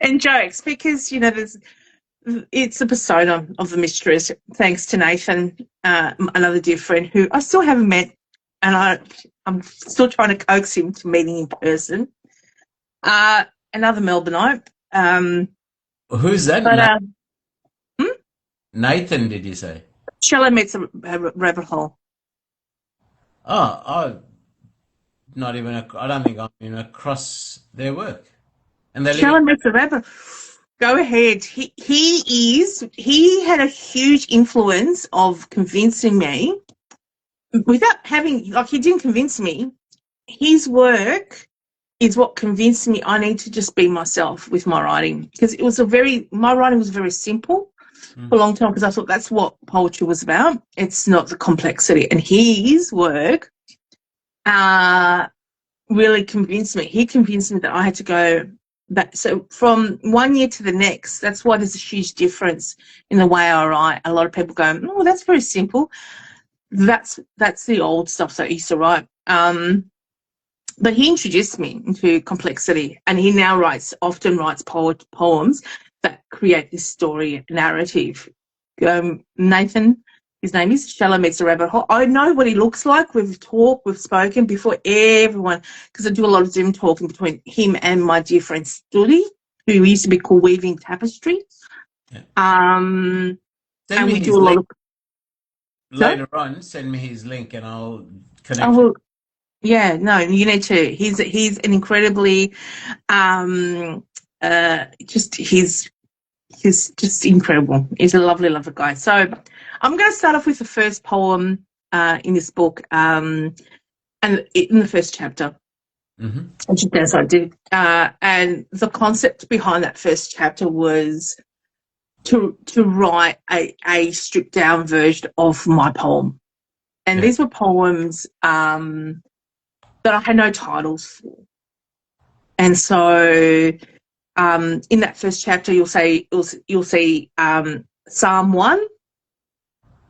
and jokes because it's a persona of the mistress. Thanks to Nathan, another dear friend who I still haven't met. And I'm still trying to coax him to meeting in person. Another Melbourneite. Who's that? But, Nathan, did you say? Shallow meets a rabbit hole. I don't think I'm even across their work. And Shallow meets a rabbit. Go ahead. He had a huge influence of convincing me. Without having, he didn't convince me. His work is what convinced me I need to just be myself with my writing, because my writing was very simple for a long time, because I thought that's what poetry was about. It's not the complexity. And his work really convinced me. He convinced me that I had to go back. So from one year to the next, that's why there's a huge difference in the way I write. A lot of people go, oh, that's very simple. that's the old stuff that I used to write. But he introduced me into complexity, and he now often writes poems that create this story narrative. Nathan, his name is Shallow Meets the Rabbit Hole. I know what he looks like. We've spoken before everyone, because I do a lot of Zoom talking between him and my dear friend Studi, who used to be called Weaving Tapestry. Yeah. And Send me we his do a lot link of later on. Send me his link and I'll connect. Oh, well, yeah, no, you need to. He's an incredibly, he's just incredible. He's a lovely, lovely guy. So I'm going to start off with the first poem in this book, and in the first chapter, just as I did. And the concept behind that first chapter was to write a stripped down version of my poem. And these were poems that I had no titles for. And so in that first chapter, you'll see Psalm 1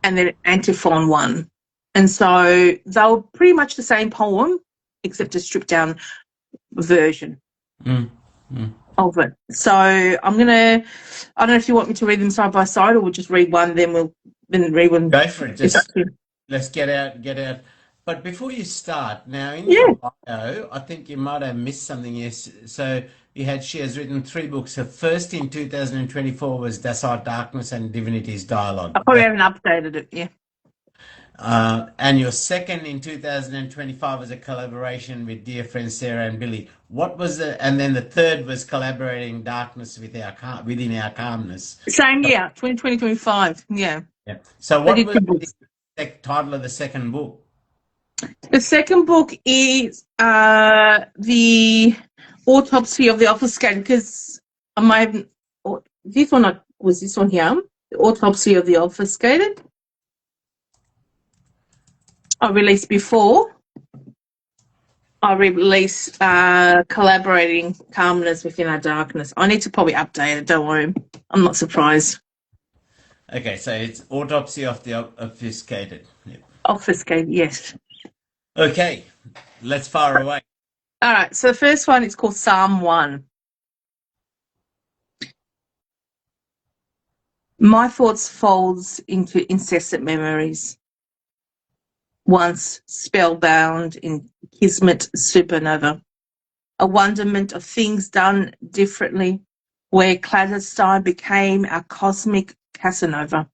and then Antiphon 1. And so they were pretty much the same poem, except a stripped down version of it. So I don't know if you want me to read them side by side, or we'll just read one, then read one. Go for it. Let's get out. But before you start, now in your bio, I think you might have missed something. Yes. So she has written 3 books. Her first in 2024 was Das Art Darkness and Divinity's Dialogue. I probably haven't updated it, yeah. And your second in 2025 was a collaboration with dear friends Sarah and Billy. What was and then the third was collaborating Darkness within our calmness. Same year, 2025, yeah. Yeah. So what was the title of the second book? The second book is The Autopsy of the Obfuscated, because this one here, The Autopsy of the Obfuscated. I released before. I released Collaborating Calmness Within Our Darkness. I need to probably update it, don't worry. I'm not surprised. Okay, so it's Autopsy of the Obfuscated. Yep. Obfuscated, yes. Okay, let's fire away. All right, so the first one is called Psalm 1. My thoughts folds into incessant memories, once spellbound in kismet supernova, a wonderment of things done differently, where clandestine became our cosmic Casanova.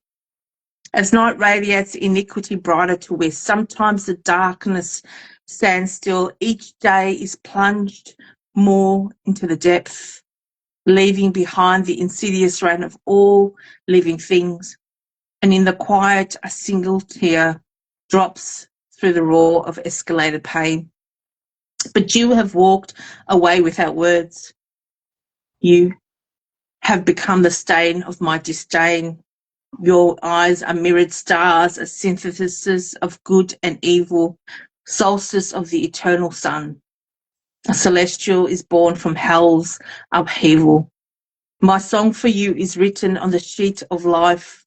As night radiates iniquity brighter to where sometimes the darkness stands still, each day is plunged more into the depth, leaving behind the insidious reign of all living things. And in the quiet, a single tear drops through the roar of escalated pain. But you have walked away without words. You have become the stain of my disdain. Your eyes are mirrored stars, a synthesis of good and evil, solstice of the eternal sun. A celestial is born from hell's upheaval. My song for you is written on the sheet of life,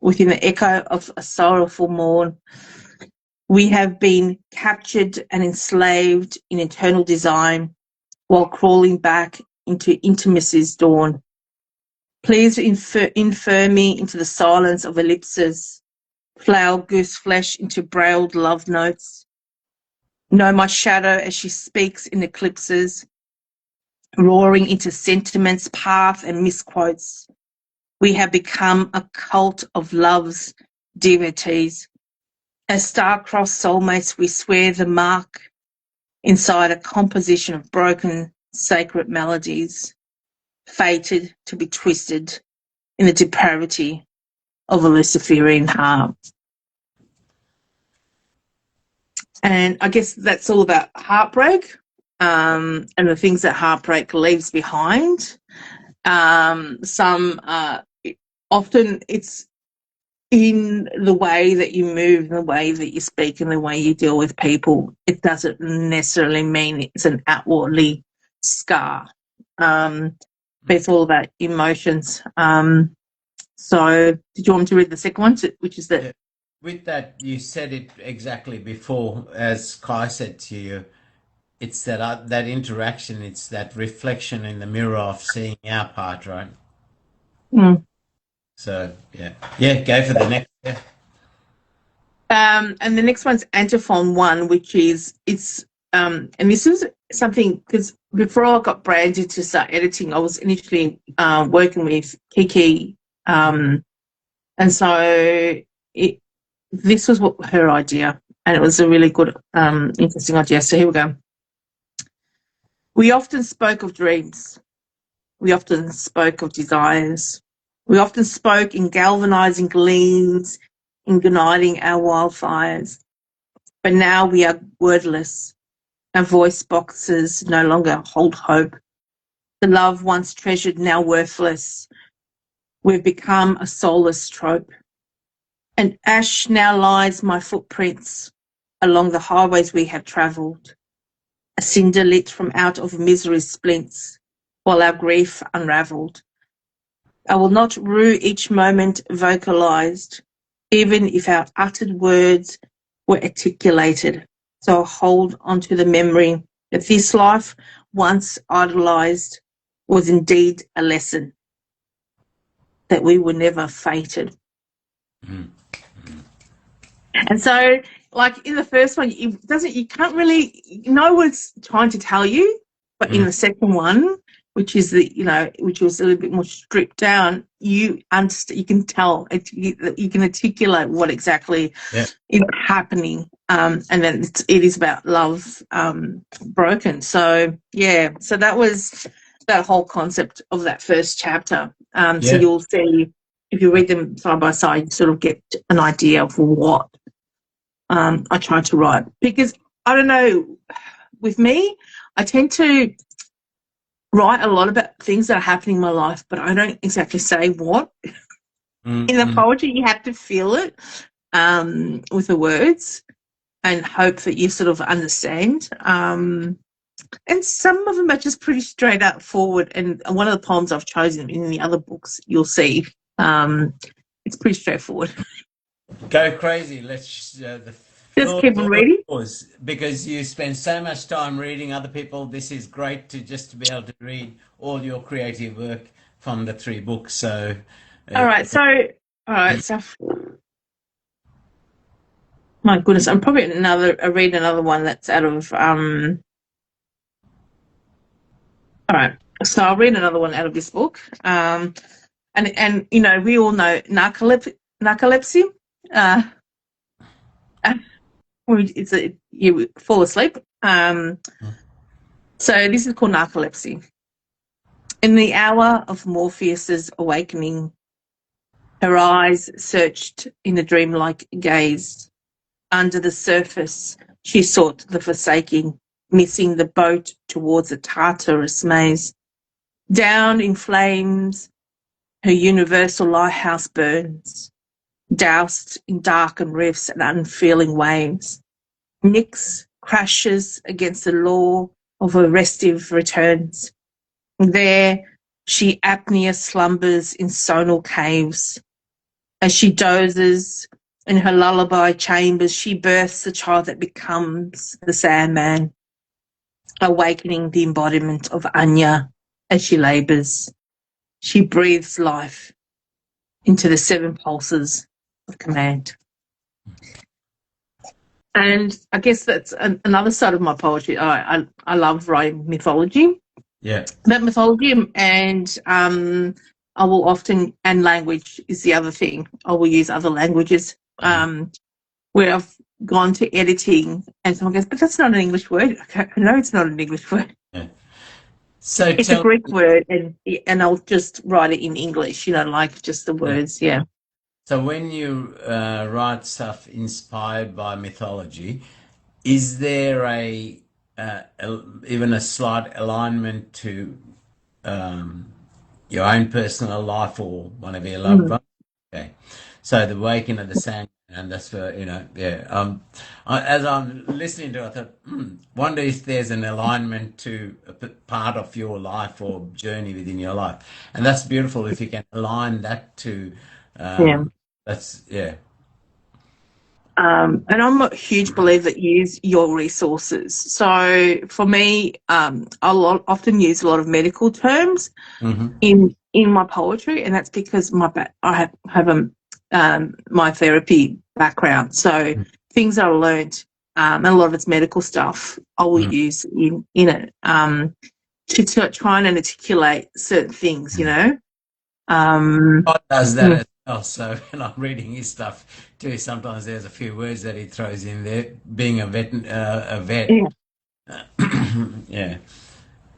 within the echo of a sorrowful morn. We have been captured and enslaved in eternal design, while crawling back into intimacy's dawn. Please infer me into the silence of ellipses, flower goose flesh into brailled love notes. Know my shadow as she speaks in eclipses, roaring into sentiments, path and misquotes. We have become a cult of love's devotees. As star-crossed soulmates, we swear the mark inside a composition of broken sacred melodies, fated to be twisted in the depravity of a Luciferian heart. And I guess that's all about heartbreak, and the things that heartbreak leaves behind. Often it's in the way that you move, the way that you speak, and the way you deal with people. It doesn't necessarily mean it's an outwardly scar. But it's all about emotions. So did you want me to read the second one, which is the with that, you said it exactly before, as Kai said to you. It's that interaction. It's that reflection in the mirror of seeing our part, right? Mm. So yeah, yeah. Go for the next. Yeah. And the next one's antiphon one, which is and this is something because before I got branded to start editing, I was initially working with Kiki, and so this was what her idea, and it was a really good, interesting idea. So here we go. We often spoke of dreams. We often spoke of desires. We often spoke in galvanizing gleams, igniting our wildfires. But now we are wordless. Our voice boxes no longer hold hope. The love once treasured now worthless. We've become a soulless trope. And ash now lies my footprints along the highways we have travelled. A cinder lit from out of misery's splints, while our grief unravelled. I will not rue each moment vocalised, even if our uttered words were articulated. So I'll hold on to the memory that this life, once idolised, was indeed a lesson, that we were never fated. Mm. And so, like in the first one, you can't really know what it's trying to tell you, but in the second one, which is which was a little bit more stripped down, you understand, you can tell, you can articulate what exactly is happening, and then it is about love broken. So yeah, so that was that whole concept of that first chapter. So you'll see if you read them side by side, you sort of get an idea of what I try to write, because I don't know, with me, I tend to write a lot about things that are happening in my life, but I don't exactly say what. In the poetry, you have to feel it with the words and hope that you sort of understand. And some of them are just pretty straight up forward. And one of the poems I've chosen in the other books, you'll see, it's pretty straightforward. Go crazy. Let's the Just floor keep on reading. yours, because you spend so much time reading other people. This is great to be able to read all your creative work from the three books. So, All right. So my goodness, I'm probably read another one that's out of all right. So I'll read another one out of this book. And we all know narcolepsy. You fall asleep. So this is called narcolepsy. In the hour of Morpheus's awakening, her eyes searched in a dreamlike gaze. Under the surface, she sought the forsaking, missing the boat towards a Tartarus maze. Down in flames, her universal lighthouse burns, doused in darkened reefs and unfeeling waves. Nyx crashes against the law of her restive returns. There, she apnea slumbers in sonal caves. As she dozes in her lullaby chambers, she births the child that becomes the Sandman, awakening the embodiment of Anya as she labours. She breathes life into the seven pulses of command. And I guess that's another side of my poetry. I love writing mythology. Yeah. That mythology, and I will often, and language is the other thing. I will use other languages where I've gone to editing, and someone goes, "But that's not an English word." Okay, no, it's not an English word. Yeah. So it's a Greek word, and I'll just write it in English. Like just the words. Yeah. So when you write stuff inspired by mythology, is there even a slight alignment to your own personal life or one of your loved ones? Okay. So the waking of the sand, and that's for as I'm listening to it, I thought, wonder if there's an alignment to a part of your life or journey within your life, and that's beautiful if you can align that to. That's And I'm a huge believer that use your resources. So for me, often use a lot of medical terms in my poetry, and that's because I have my therapy background. So things I learned, and a lot of it's medical stuff, I will use in it to try and articulate certain things, you know. God does that as well. So when I'm reading his stuff too, sometimes there's a few words that he throws in there. Being a vet, Yeah, yeah.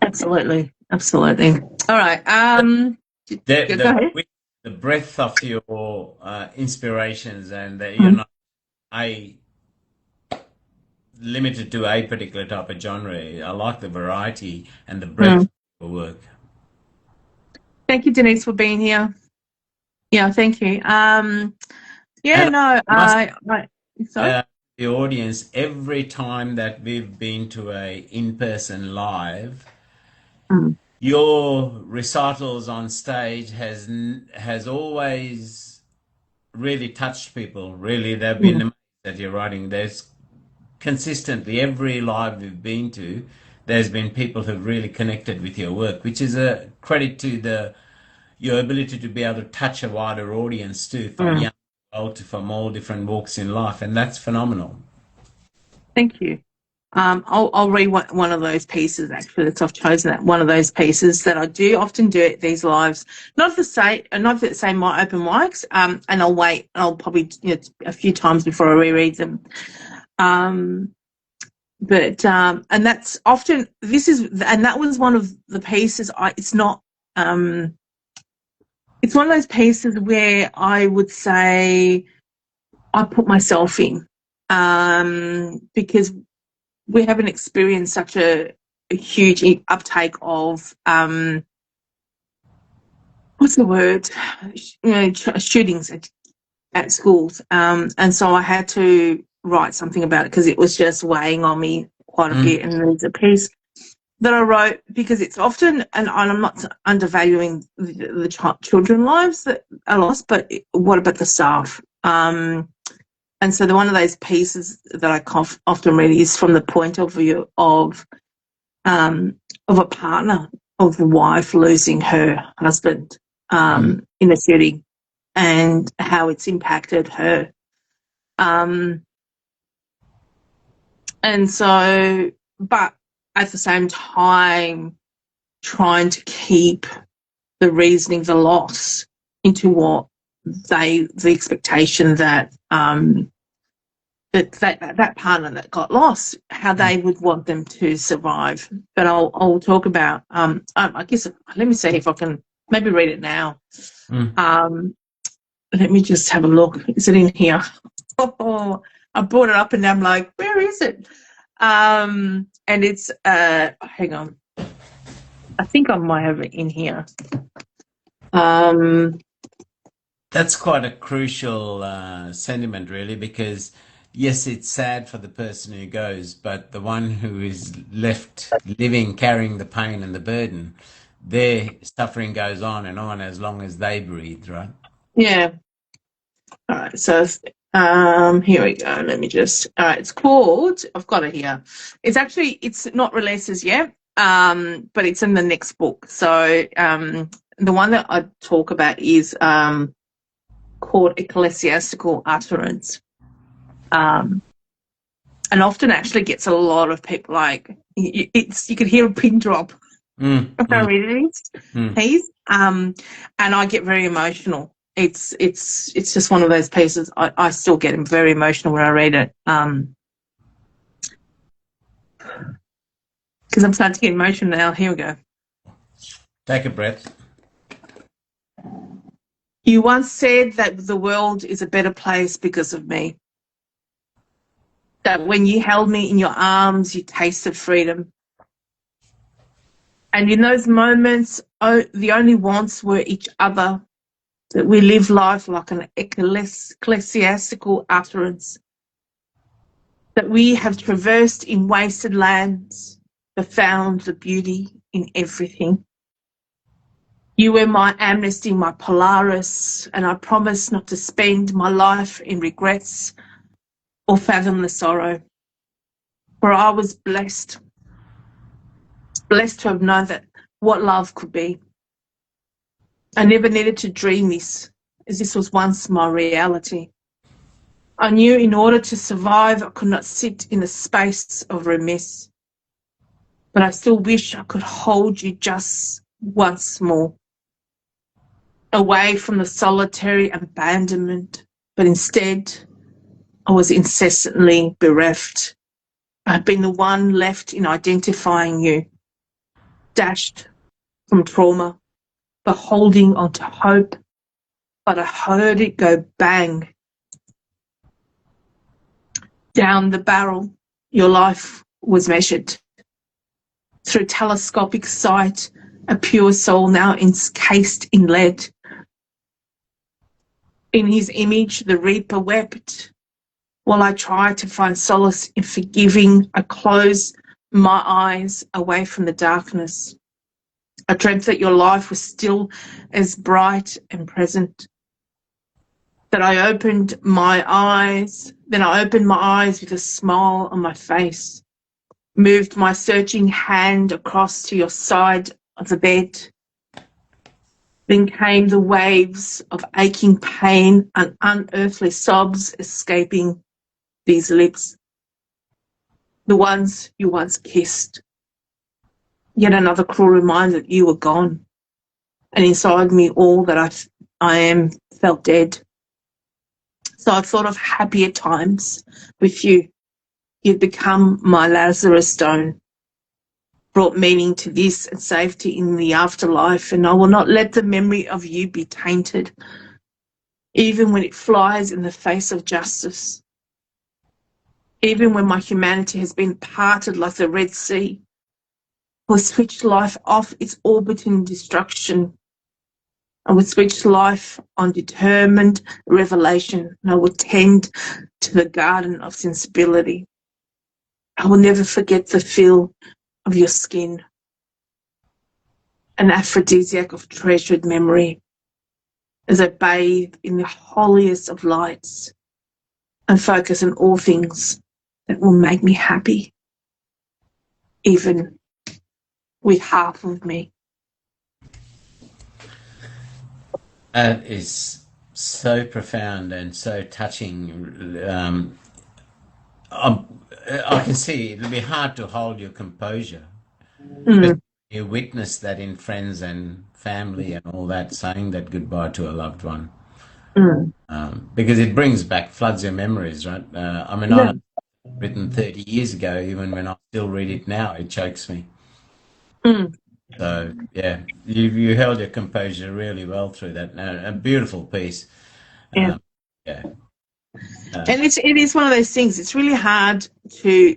absolutely, absolutely. All right. The Go ahead. the breadth of your inspirations, and that you're Mm. not a limited to a particular type of genre. I like the variety and the breadth Mm. of your work. Thank you, Denise, for being here. Yeah, thank you. Yeah, And no, I must sorry. the audience, every time that we've been to a in-person live, Mm. your recitals on stage has always really touched people. Really, they've been Mm. amazed that you're writing. There's consistently every live we've been to, there's been people who've really connected with your work, which is a credit to the your ability to be able to touch a wider audience too, from Mm. young to old, from all different walks in life, and that's phenomenal. Thank you. I'll read one of those pieces actually that I've chosen. That one of those pieces that I do often do at these lives, not the same my open mics. And I'll wait. I'll probably a few times before I reread them. But and that's often that was one of the pieces. It's not. It's one of those pieces where I would say I put myself in, because we haven't experienced such a huge uptake of what's the word, shootings at schools, and so I had to write something about it because it was just weighing on me quite a Mm. bit. And there's a piece that I wrote because it's often, and I'm not undervaluing the children lives that are lost, but what about the staff? And so one of those pieces that I often read is from the point of view of a partner, of a wife losing her husband in a shooting, and how it's impacted her. And so, but at the same time, trying to keep the reasoning, the loss, into what the expectation that that partner that got lost, how they would want them to survive. But I'll talk about. I guess let me see if I can maybe read it now. Mm. Let me just have a look. Is it in here? Oh, I brought it up and I'm like, where is it? And it's hang on. I think I might have it in here. That's quite a crucial sentiment, really, because yes, it's sad for the person who goes, but the one who is left living, carrying the pain and the burden, their suffering goes on as long as they breathe, right? Yeah. All right. So here we go. Let me just. All right. It's called. I've got it here. It's not released as yet. But it's in the next book. So the one that I talk about is called Ecclesiastical Utterance. And often actually gets a lot of people, like you could hear a pin drop Mm, when I mm, read mm. piece. And I get very emotional. It's just one of those pieces. I still get very emotional when I read it. Because I'm starting to get emotional now. Here we go. Take a breath. You once said that the world is a better place because of me. That when you held me in your arms, you tasted freedom. And in those moments, the only wants were each other, that we live life like an ecclesiastical utterance, that we have traversed in wasted lands, but found the beauty in everything. You were my amnesty, my Polaris, and I promised not to spend my life in regrets, or fathom the sorrow. For I was blessed to have known that what love could be. I never needed to dream this, as this was once my reality. I knew in order to survive, I could not sit in the space of remiss. But I still wish I could hold you just once more, away from the solitary abandonment. But instead, I was incessantly bereft. I've been the one left in identifying you, dashed from trauma, but holding on to hope. But I heard it go bang. Down the barrel, your life was measured. Through telescopic sight, a pure soul now encased in lead. In his image, the reaper wept. While I tried to find solace in forgiving, I closed my eyes away from the darkness. I dreamt that your life was still as bright and present. That I opened my eyes, then I opened my eyes with a smile on my face, moved my searching hand across to your side of the bed. Then came the waves of aching pain and unearthly sobs escaping these lips, the ones you once kissed. Yet another cruel reminder that you were gone, and inside me all that I am felt dead. So I thought of happier times with you. You've become my Lazarus stone, brought meaning to this and safety in the afterlife, and I will not let the memory of you be tainted, even when it flies in the face of justice. Even when my humanity has been parted like the Red Sea, will switch life off its orbiting destruction. I will switch life on determined revelation, and I will tend to the garden of sensibility. I will never forget the feel of your skin, an aphrodisiac of treasured memory, as I bathe in the holiest of lights and focus on all things that will make me happy, even with half of me. That is so profound and so touching. I can see it'll be hard to hold your composure. Mm, You witness that in friends and family and all that, saying that goodbye to a loved one, mm. because it brings back, floods your memories, right? I mean, I Yeah. know it's written 30 years ago, even when I still read it now, it chokes me. Mm, So, yeah, you held your composure really well through that. A beautiful piece. yeah. Um, yeah. And it is one of those things. It's really hard to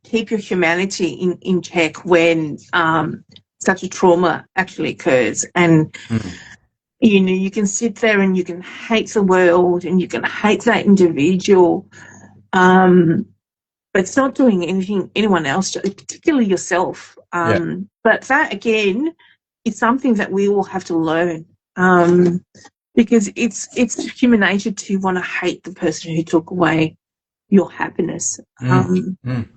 keep your humanity in check when such a trauma actually occurs. And Mm, you know, you can sit there and you can hate the world and you can hate that individual, but it's not doing anyone else, particularly yourself. yeah. But that again, it's something that we all have to learn. Because it's human nature to want to hate the person who took away your happiness. Mm, mm,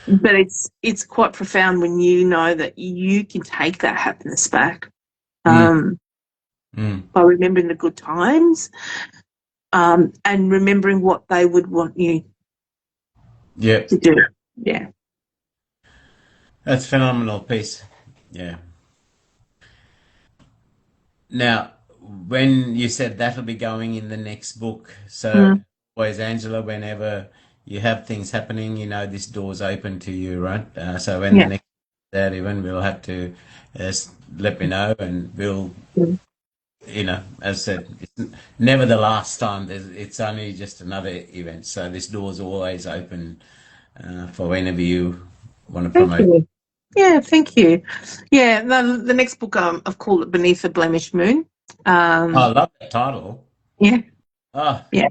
But it's quite profound when you know that you can take that happiness back mm, by mm. remembering the good times and remembering what they would want you Yeah. to do. Yeah. That's a phenomenal piece. Yeah. Now, when you said that'll be going in the next book, so Mm. always, Angela, whenever you have things happening, you know this door's open to you, right? So when the Yeah. next that even, we'll have to let me know, and we'll, Mm. as I said, it's never the last time. It's only just another event. So this door's always open for whenever you want to Thank promote. you. Yeah, thank you. Yeah, the next book I've called it Beneath the Blemished Moon. Oh, I Um, love that title. yeah, Oh, yeah.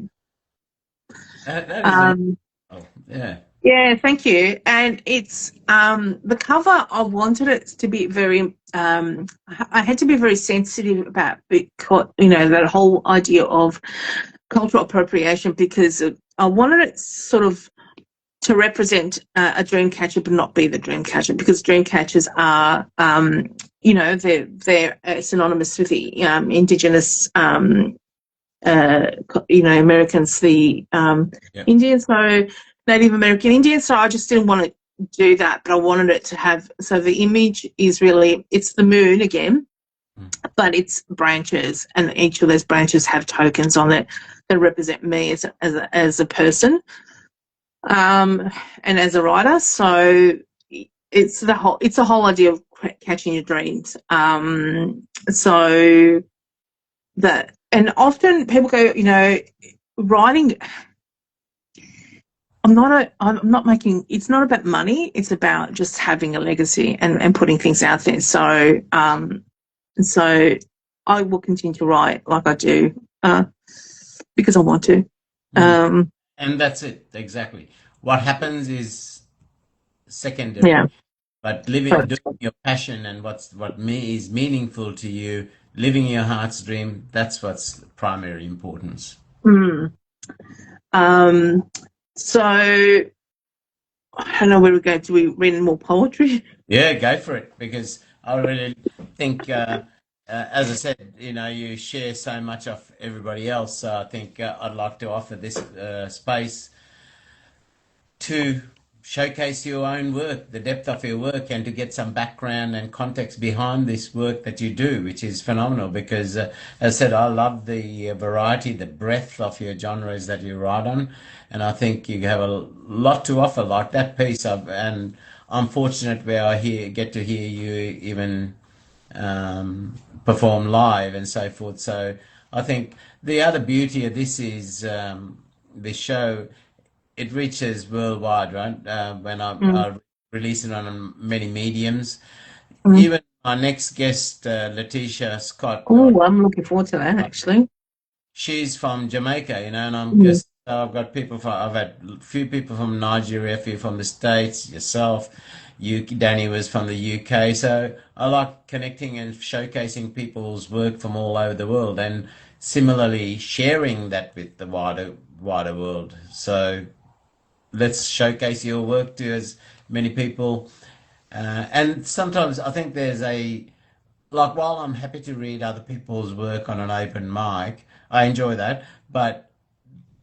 that is amazing. Um, Yeah. Yeah, thank you. And it's the cover. I wanted it to be very. I had to be very sensitive about because that whole idea of cultural appropriation because I wanted it sort of to represent a dream catcher, but not be the dream catcher, because dream catchers are, they're synonymous with the Indigenous, Americans, the Indians, so Native American Indians. So I just didn't want to do that, but I wanted it to have. So the image is really, it's the moon again, but it's branches, and each of those branches have tokens on it that represent me as a person. And as a writer, so it's the whole idea of catching your dreams. So that, and often people go, writing. I'm not making. It's not about money. It's about just having a legacy and putting things out there. So so I will continue to write like I do because I want to. And that's it, exactly. What happens is secondary. Yeah. But doing your passion and what is meaningful to you, living your heart's dream, that's what's primary importance. So I don't know where we go. Do we read more poetry? Yeah, go for it, because I really think, as I said, you share so much of everybody else. So I think I'd like to offer this space to showcase your own work, the depth of your work, and to get some background and context behind this work that you do, which is phenomenal. Because, as I said, I love the variety, the breadth of your genres that you write on, and I think you have a lot to offer, like that piece of. And I'm fortunate where I get to hear you even perform live and so forth. So I think the other beauty of this is this show. It reaches worldwide, right? When I release it on many mediums. Even our next guest, Letitia Scott. Oh, I'm looking forward to that, actually. She's from Jamaica, and I've got I've had a few people from Nigeria, a few from the States, yourself. Danny was from the UK. So I like connecting and showcasing people's work from all over the world, and similarly sharing that with the wider world. So let's showcase your work to as many people. And sometimes I think there's while I'm happy to read other people's work on an open mic, I enjoy that, but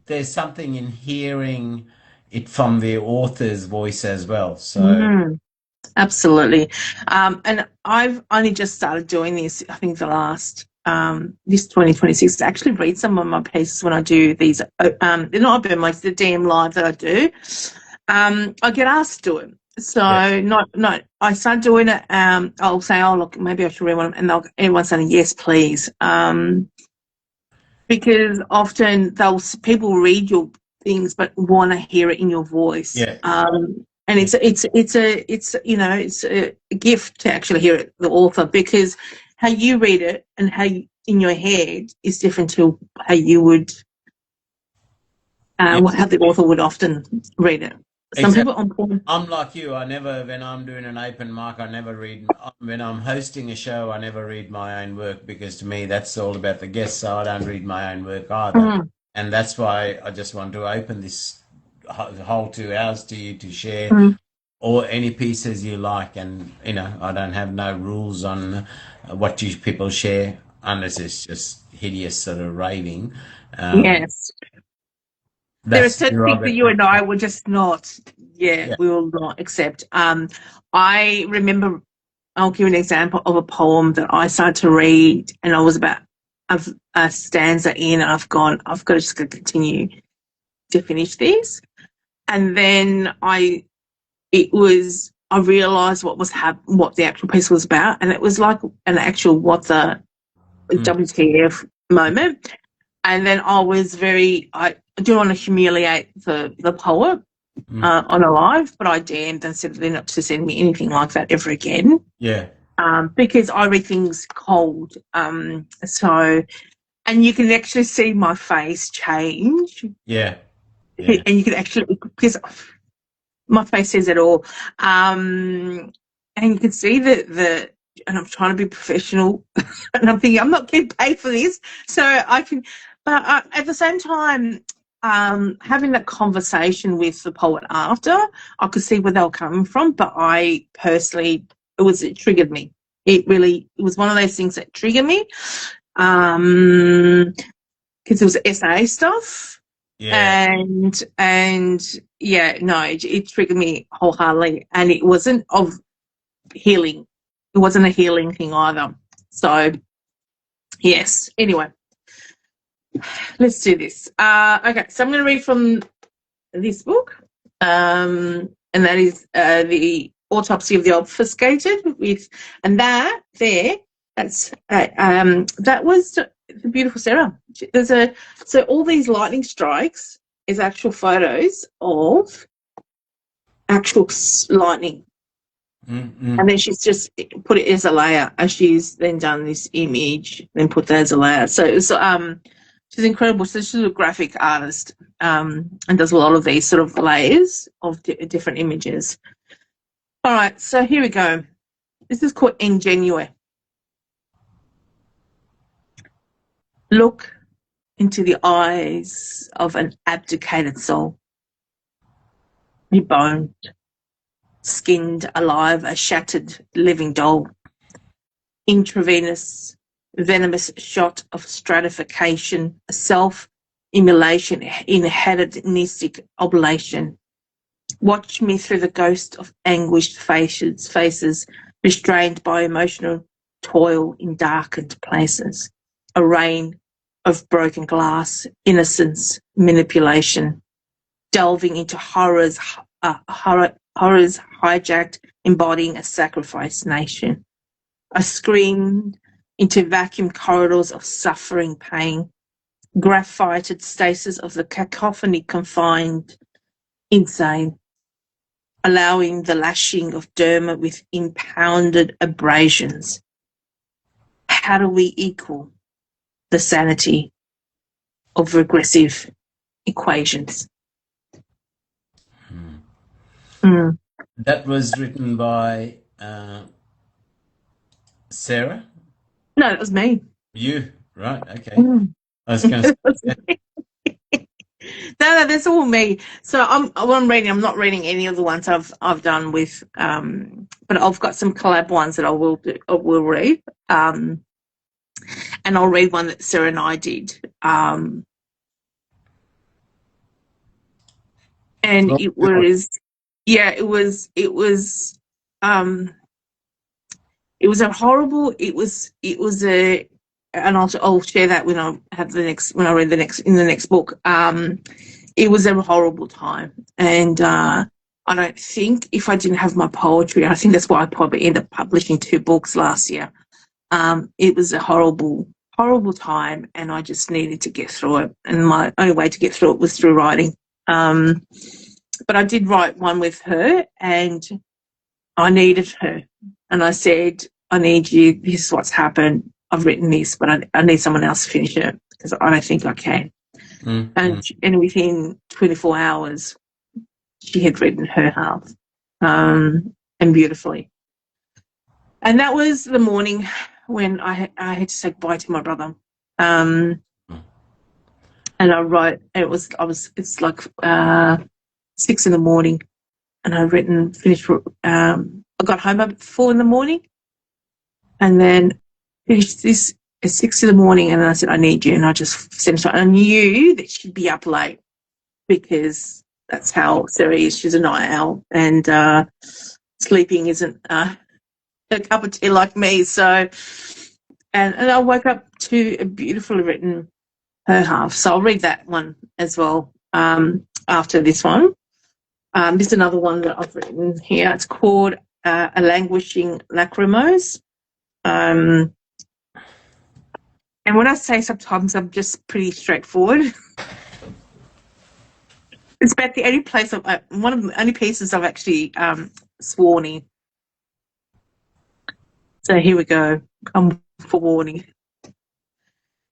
there's something in hearing it from the author's voice as well. So absolutely. And I've only just started doing this, I think the last this 2026, to actually read some of my pieces when I do these they're not open mics, the DM live that I do. I get asked to do it. So I start doing it. I'll say, oh look, maybe I should read one, and everyone's saying yes, please. Because often people read your things but want to hear it in your voice. Yeah. And it's a gift to actually hear it, the author, because how you read it and how in your head is different to how you would how the author would often read it. Some people I'm like you. When I'm doing an open mic, I never read. When I'm hosting a show, I never read my own work, because to me that's all about the guests. So I don't read my own work either, and that's why I just want to open this whole 2 hours to you to share or any pieces you like. And I don't have no rules on what people share, unless it's just hideous sort of raving. Yes. There are certain things that you and I will just not, we will not accept. I remember, I'll give you an example of a poem that I started to read, and I was about a stanza in, and I've got to just continue to finish this. And then I realised what the actual piece was about, and it was like an actual what the WTF moment. And then I was I don't want to humiliate the poet on a live, but I damned and said they're not to send me anything like that ever again. Yeah. Because I read things cold. So, and you can actually see my face change. Yeah. And you can actually, because my face says it all. And you can see and I'm trying to be professional, and I'm thinking I'm not getting paid for this, so I can. But at the same time, having that conversation with the poet after, I could see where they were coming from, but I personally, it triggered me. It was one of those things that triggered me, because it was SA stuff. Yeah. And yeah, no, it triggered me wholeheartedly, and it wasn't of healing. It wasn't a healing thing either. So yes. Anyway, let's do this. Okay, so I'm going to read from this book, and that is the Autopsy of the Obfuscated. That was the beautiful Sarah. So all these lightning strikes is actual photos of actual lightning. Mm-hmm. And then she's just put it as a layer, and she's then done this image, then put that as a layer. So it was, she's incredible. So she's a graphic artist, and does a lot of these sort of layers of different images. All right, so here we go. This is called Ingenue. Look into the eyes of an abdicated soul. Reboned, skinned alive, a shattered living doll. Intravenous, venomous shot of stratification, a self-immolation in hedonistic oblation. Watch me through the ghost of anguished faces restrained by emotional toil in darkened places. A rain of broken glass, innocence, manipulation, delving into horrors hijacked, embodying a sacrificed nation. I screamed into vacuum corridors of suffering pain, graphited stasis of the cacophony confined, insane, allowing the lashing of derma with impounded abrasions. How do we equal the sanity of regressive equations? That was written by Sarah? No, it was me. You? Right, okay. I was going to say. No, that's all me. So I'm reading. I'm not reading any of the ones I've done with, but I've got some collab ones that I will read, and I'll read one that Sarah and I did, and it was, yeah, it was a horrible. It was a, and I'll share that when I read the next book. It was a horrible time, and I don't think, if I didn't have my poetry, I think that's why I probably ended up publishing 2 books last year. It was a horrible time, and I just needed to get through it, and my only way to get through it was through writing. But I did write one with her, and I needed her, and I said, I need you. This is what's happened. I've written this, but I need someone else to finish it because I don't think I can. And within 24 hours, she had written her half, and beautifully. And that was the morning when I had to say goodbye to my brother. And I wrote. It's like 6 in the morning, and I finished. I got home at 4 in the morning, and then finished this at 6 in the morning, and I said, I need you. And I just sent her. I knew that she'd be up late because that's how Sarah is. She's a night owl, and sleeping isn't a cup of tea like me. So, and I woke up to a beautifully written her half. So I'll read that one as well after this one. This is another one that I've written here. It's called A Languishing Lachrymose. And when I say sometimes I'm just pretty straightforward, it's about the only place one of the only pieces I've actually sworn in. So here we go. I'm forewarning.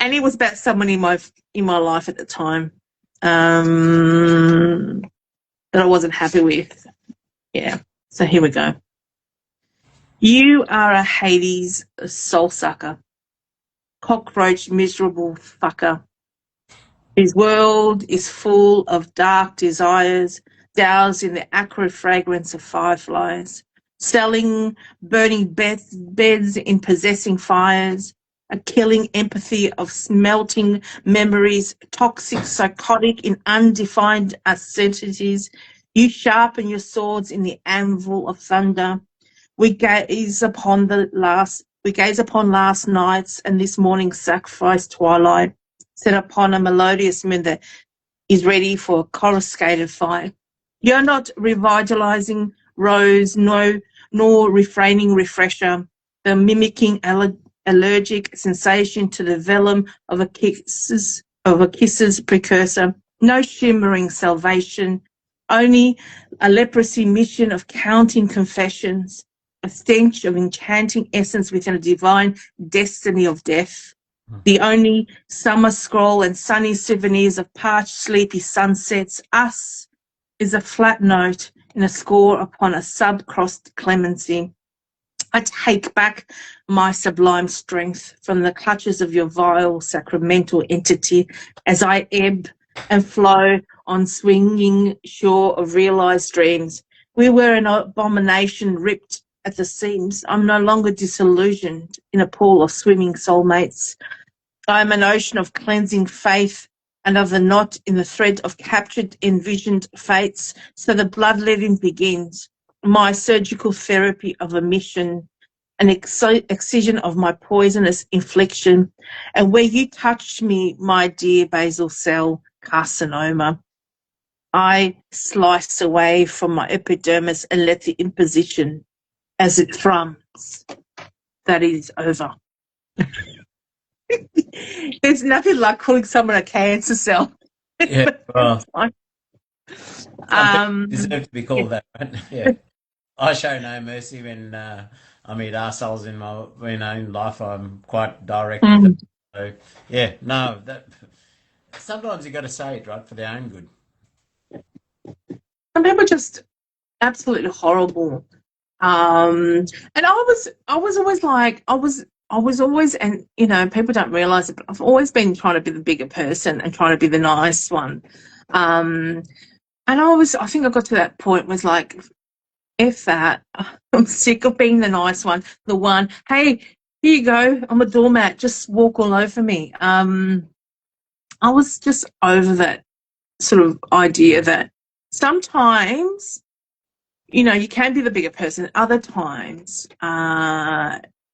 And it was about someone in my life at the time that I wasn't happy with. Yeah. So here we go. You are a Hades soul sucker, cockroach miserable fucker, His world is full of dark desires, doused in the acrid fragrance of fireflies, selling burning beds in possessing fires, a killing empathy of smelting memories, toxic, psychotic in undefined ascetities. You sharpen your swords in the anvil of thunder. We gaze upon last night's and this morning's sacrifice twilight, set upon a melodious moon that is ready for a coruscated fire. You're not revitalizing rose, nor refraining refresher, the mimicking allergic sensation to the vellum of a kiss's precursor. No shimmering salvation, only a leprosy mission of counting confessions, a stench of enchanting essence within a divine destiny of death. The only summer scroll and sunny souvenirs of parched, sleepy sunsets. Us is a flat note in a score upon a sub-crossed clemency. I take back my sublime strength from the clutches of your vile sacramental entity as I ebb and flow on swinging shore of realised dreams. We were an abomination ripped at the seams. I'm no longer disillusioned in a pool of swimming soulmates. I am an ocean of cleansing faith, another knot in the thread of captured, envisioned fates. So the bloodletting begins, my surgical therapy of omission, an excision of my poisonous infliction. And where you touched me, my dear basal cell carcinoma, I slice away from my epidermis and let the imposition, as it thrums, that it is over. There's nothing like calling someone a cancer cell. Yeah, well, deserve to be called that, right? Yeah. I show no mercy when I meet arseholes in my own life. I'm quite direct with them. So, yeah, no, that sometimes you got to say it, right, for their own good. Some people are just absolutely horrible. And I was always like, I was always, and you know, people don't realise it, but I've always been trying to be the bigger person and trying to be the nice one. And I think I got to that point was like, F that. I'm sick of being the nice one, the one, hey, here you go, I'm a doormat, just walk all over me. I was just over that sort of idea that sometimes, you know, you can be the bigger person. Other times,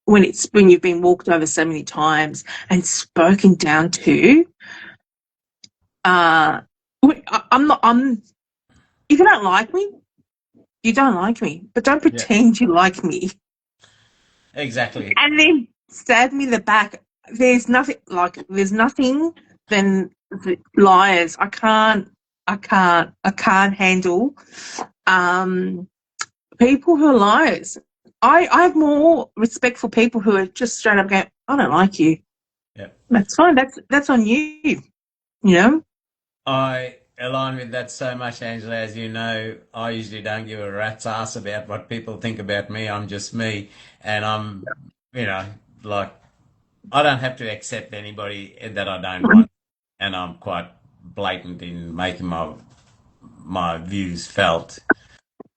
when you've been walked over so many times and spoken down to, I'm not. If you don't like me, you don't like me, but don't pretend you like me. Exactly. And then stab me in the back. There's nothing than liars. I can't handle people who are liars. I have more respect for people who are just straight up going, I don't like you. Yeah. That's fine. That's on you. You know? I align with that so much, Angela. As you know, I usually don't give a rat's ass about what people think about me. I'm just me. And I'm, you know, like, I don't have to accept anybody that I don't want. And I'm quite blatant in making my views felt.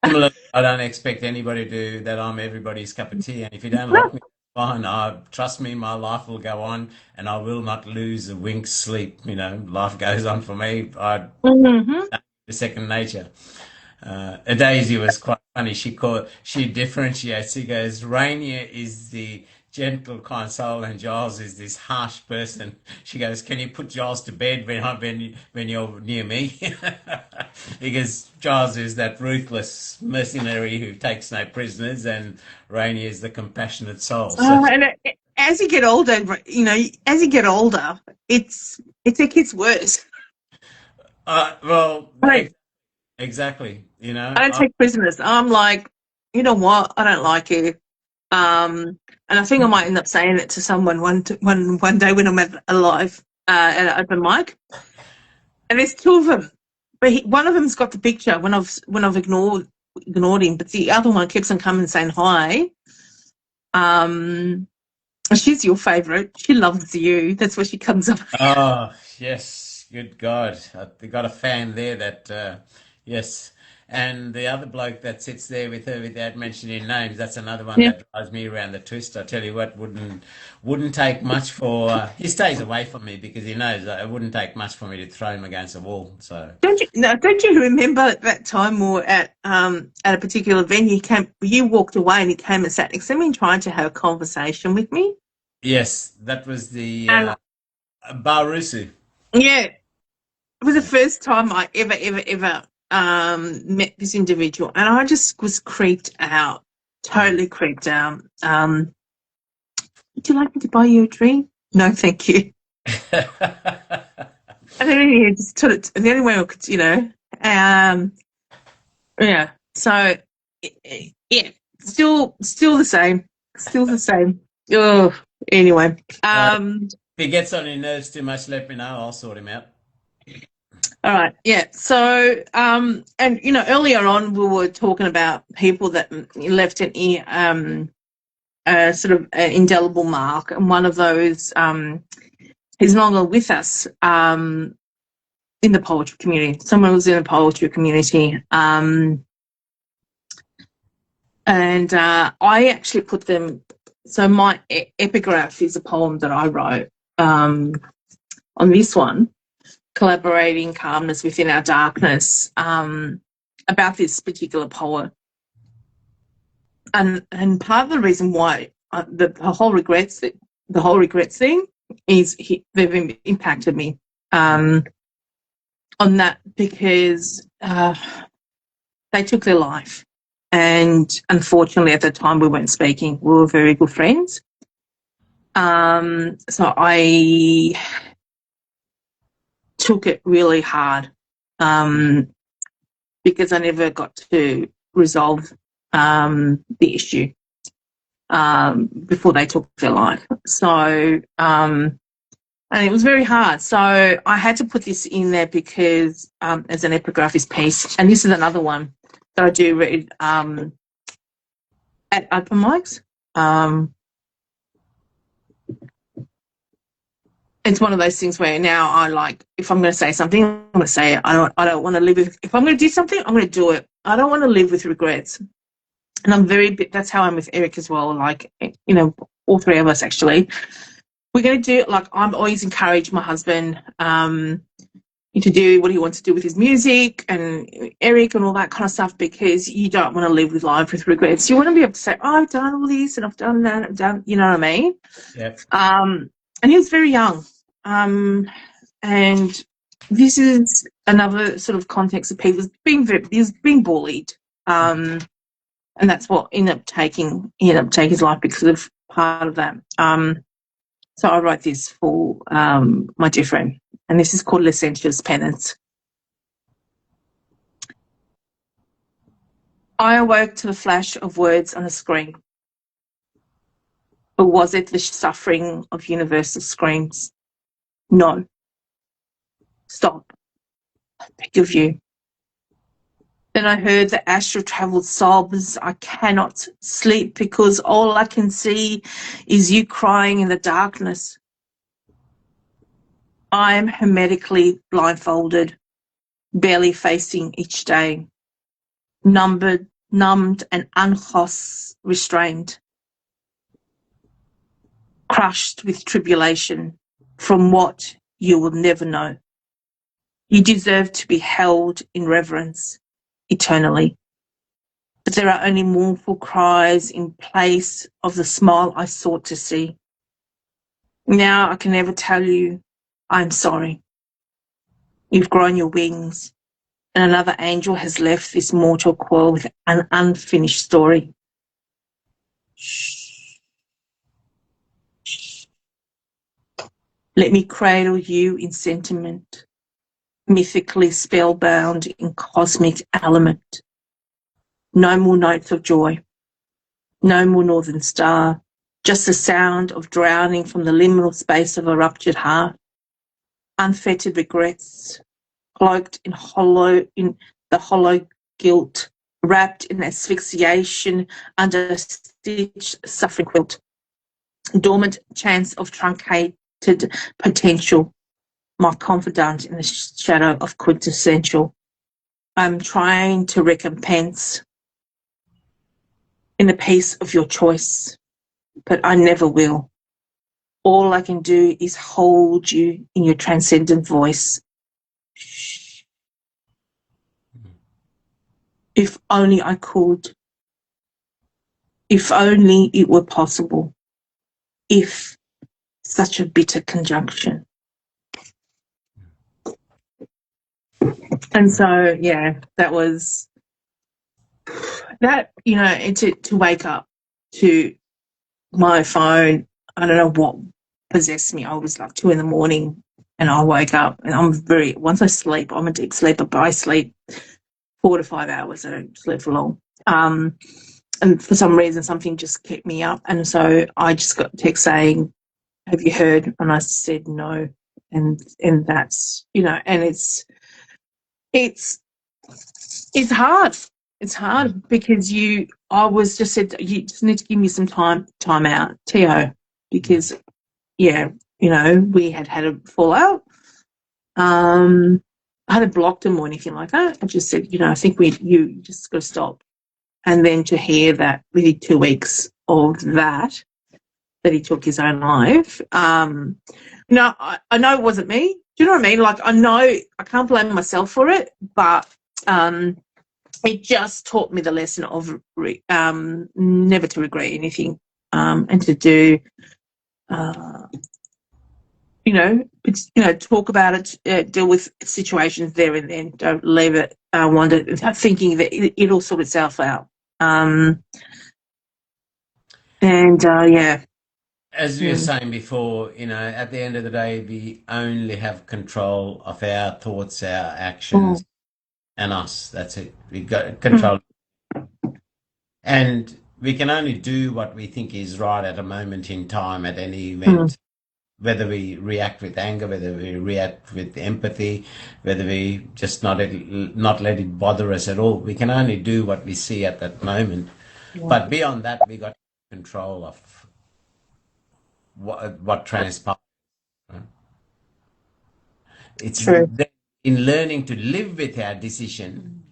Similarly, I don't expect anybody to do that. I'm everybody's cup of tea. And if you don't like me, fine. Trust me, my life will go on and I will not lose a wink's sleep. You know, life goes on for me. The second nature. Daisy was quite funny. She differentiates. She goes, Rainier is the gentle console and Giles is this harsh person. She goes, can you put Giles to bed when you're near me? Because Giles is that ruthless mercenary who takes no prisoners, and Rainier is the compassionate soul. So, as you get older, you know, it gets worse. Well, exactly. You know, I don't take prisoners. I'm like, you know what? I don't like you. And I think I might end up saying it to someone one day when I'm alive at an open mic. And there's two of them, but one of them's got the picture when I've ignored him, but the other one keeps on coming and saying hi. She's your favourite. She loves you. That's where she comes up. Oh, yes. Good God, they got a fan there that, yes. And the other bloke that sits there with her without mentioning names, that's another one Yeah. that drives me around the twist. I tell you what, wouldn't take much for. He stays away from me because he knows that it wouldn't take much for me to throw him against the wall. So Don't you remember at that time or at a particular venue you walked away and he came and sat next to me and tried to have a conversation with me? yes, that was the And Barusu. yeah, it was the first time I ever met this individual, and I just was creeped out, totally creeped out. Would you like me to buy you a drink? No, thank you. And then he just took it. The only way I could, yeah. So, yeah, still the same, still the same. Oh, anyway. If he gets on your nerves too much, let me know. I'll sort him out. All right. Yeah. So, and earlier on we were talking about people that left a sort of an indelible mark, and one of those is no longer with us in the poetry community. Someone was in the poetry community, and I actually put them. So my epigraph is a poem that I wrote on this one. Collaborating calmness within our darkness, about this particular poet, and part of the reason why the whole regrets thing is they've impacted me on that, because they took their life, and unfortunately at the time we weren't speaking. We were very good friends, so I took it really hard, because I never got to resolve the issue before they took their life. So, and it was very hard. So I had to put this in there because as an epigraphist piece, and this is another one that I do read at open mics. It's one of those things where now I like, if I'm going to say something, I'm going to say it. I don't want to live with, if I'm going to do something, I'm going to do it. I don't want to live with regrets. And that's how I'm with Eric as well. Like, all three of us actually. We're going to do, like, I'm always encourage my husband to do what he wants to do with his music, and Eric and all that kind of stuff, because you don't want to live with life with regrets. You want to be able to say, oh, I've done all this and I've done that, I've done, you know what I mean? Yep. And he was very young. And this is another sort of context of people being bullied. And that's what he ended up taking his life because of part of that. So I wrote this for my dear friend, and this is called Licentious Penance. I awoke to the flash of words on a screen. Or was it the suffering of universal screams? No. Stop. I beg of you. Then I heard the astral-travelled sobs. I cannot sleep because all I can see is you crying in the darkness. I am hermetically blindfolded, barely facing each day, numbed and restrained, crushed with tribulation from what you will never know. You deserve to be held in reverence eternally. But there are only mournful cries in place of the smile I sought to see. Now I can never tell you I'm sorry. You've grown your wings, and another angel has left this mortal coil with an unfinished story. Shh. Shh. Let me cradle you in sentiment, mythically spellbound in cosmic element. No more notes of joy, no more northern star, just the sound of drowning from the liminal space of a ruptured heart. Unfettered regrets, cloaked in the hollow guilt, wrapped in asphyxiation under a stitched suffering quilt. Dormant chance of truncated potential, my confidant in the shadow of quintessential. I'm trying to recompense in the peace of your choice, but I never will. All I can do is hold you in your transcendent voice. If only I could. If only it were possible. If such a bitter conjunction. And so, yeah, that was that, you know, to wake up to my phone. I don't know what possessed me. I was like 2 a.m. and I woke up, and once I sleep, I'm a deep sleeper, but I sleep 4 to 5 hours. I don't sleep for long. And for some reason, something just kept me up. And so I just got a text saying, have you heard? And I said no. And that's, you know, and it's hard. It's hard because I was just said, you just need to give me some time out, T.O., because, yeah, you know, we had a fallout. I hadn't blocked him or anything like that. I just said, you know, I think you just got to stop. And then to hear that within 2 weeks of that he took his own life, no, I know it wasn't me. Do you know what I mean? Like, I know I can't blame myself for it, but it just taught me the lesson of never to regret anything, and to do, talk about it, deal with situations there and then. Don't leave it thinking that it'll sort itself out. Yeah. As we were saying before, you know, at the end of the day, we only have control of our thoughts, our actions, and us. That's it. We got control. And we can only do what we think is right at a moment in time, at any event. Whether we react with anger, whether we react with empathy, whether we just not let it bother us at all. We can only do what we see at that moment. But beyond that, we got control of what transpires. Right? It's True. in learning to live with our decision,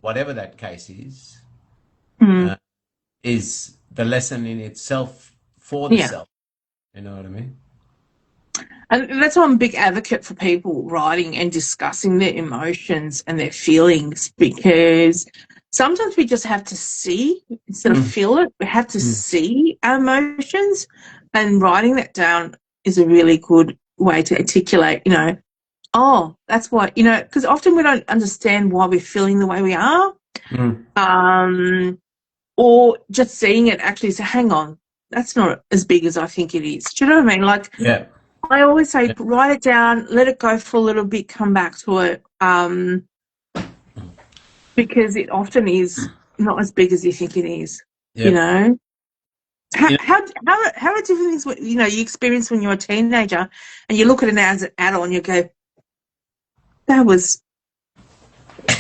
whatever that case is the lesson in itself for the self. You know what I mean? And that's why I'm a big advocate for people writing and discussing their emotions and their feelings, because sometimes we just have to see instead of feel it. We have to see our emotions, and writing that down is a really good way to articulate, you know, oh, that's why, you know, because often we don't understand why we're feeling the way we are. Or just seeing it actually say, hang on, that's not as big as I think it is. Do you know what I mean? Like, yeah. I always say, write it down, let it go for a little bit, come back to it, because it often is not as big as you think it is. You know, how are different things? You know, you experience when you're a teenager, and you look at it as an adult, and you go, that was.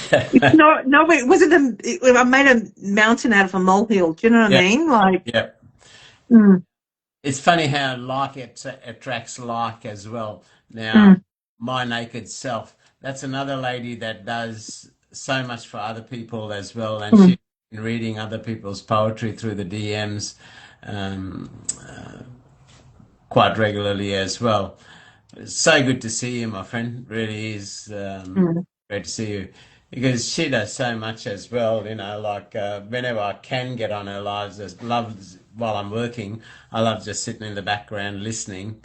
No, it wasn't. I made a mountain out of a molehill. Do you know what I mean? Like, It's funny how like attracts like as well. Now, My Naked Self, that's another lady that does so much for other people as well, and she's been reading other people's poetry through the DMs quite regularly as well. It's so good to see you, my friend. Really is great to see you, because she does so much as well. You know, like whenever I can get on her lives, while I'm working, I love just sitting in the background listening.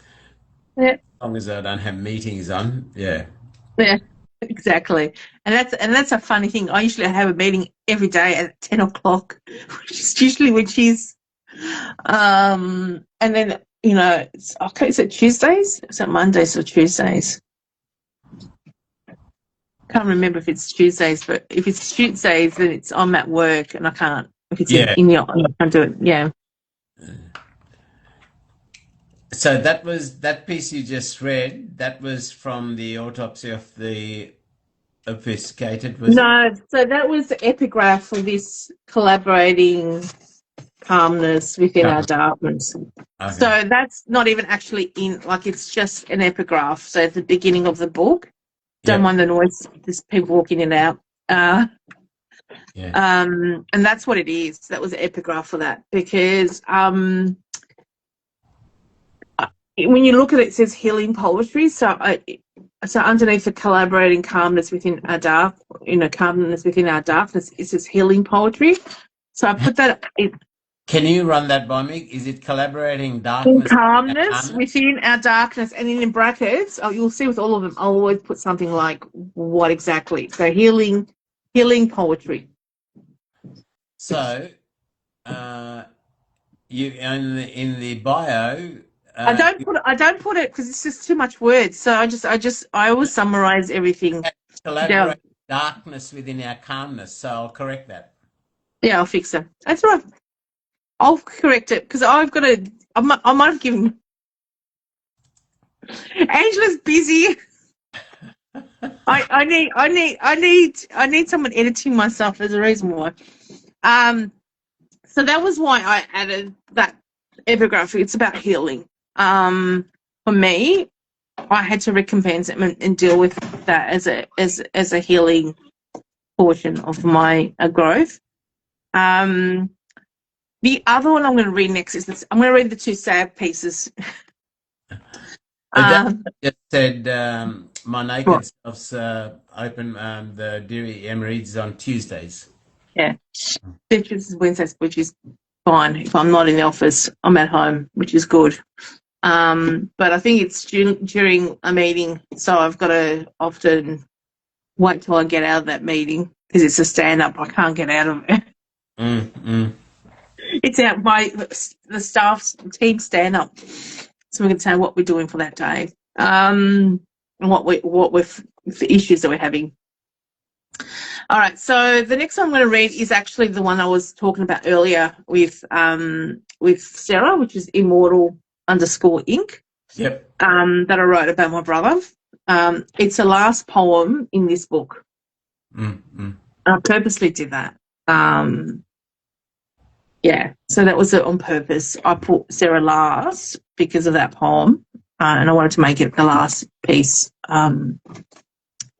Yeah. As long as I don't have meetings on. Yeah, exactly. And that's a funny thing. I usually have a meeting every day at 10 o'clock, which is usually when she's and then, you know, is it Tuesdays? Is it Mondays or Tuesdays? Can't remember if it's Tuesdays, but if it's Tuesdays, then I'm at work and I can't. If it's in the office, I can't do it. Yeah. So that piece you just read. That was from the autopsy of the obfuscated. Was it? No, so that was the epigraph for this collaborating calmness within our darkness. Okay. So that's not even actually in, like, it's just an epigraph. So at the beginning of the book, don't mind the noise, there's people walking in and out. And that's what it is. That was an epigraph for that, because when you look at it, it says healing poetry. So underneath the collaborating calmness within our calmness within our darkness, it says healing poetry. So I put that in. Can you run that by me? Is it collaborating In darkness? calmness within our darkness, and in brackets, you'll see with all of them, I'll always put something like what exactly. So healing poetry. So, you in the bio. I don't put it because it's just too much words. So I always summarize everything. Collaborate darkness within our calmness. So I'll correct that. Yeah, I'll fix it. That's right. I'll correct it because I might have given. Angela's busy. I need someone editing my stuff. There's a reason why. So that was why I added that epigraph. It's about healing. For me, I had to recompense it and deal with that as a healing portion of my growth. The other one I'm going to read next is this. I'm going to read the two sad pieces. Just said my naked selves open the Dewey reads on Tuesdays. Yeah, which is Wednesdays, which is fine. If I'm not in the office, I'm at home, which is good. But I think it's during a meeting, so I've got to often wait till I get out of that meeting because it's a stand-up. I can't get out of it. It's out by the staff's team stand-up, so we can say what we're doing for that day, and what we're the issues that we're having. All right, so the next one I'm going to read is actually the one I was talking about earlier with Sarah, which is Immortal _Ink. Yep. That I wrote about my brother. It's the last poem in this book. I purposely did that. Yeah, so that was on purpose. I put Sarah last because of that poem, and I wanted to make it the last piece in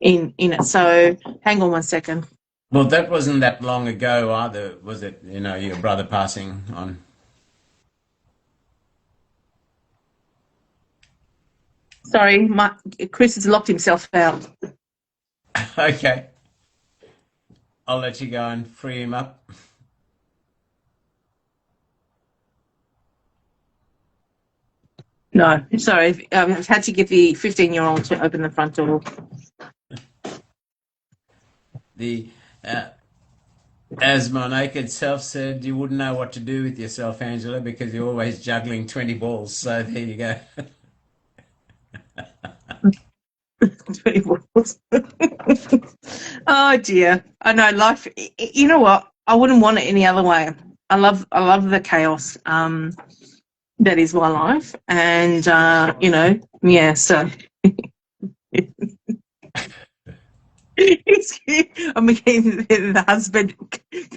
it. So hang on one second. Well, that wasn't that long ago either, was it? Your brother passing on. Sorry, Chris has locked himself out. Okay. I'll let you go and free him up. No, sorry. I've had to get the 15-year-old to open the front door. As my naked self said, you wouldn't know what to do with yourself, Angela, because you're always juggling 20 balls. So there you go. 20 balls. Oh dear. I know life. You know what? I wouldn't want it any other way. I love the chaos. That is my life, and yeah. So I'm getting the husband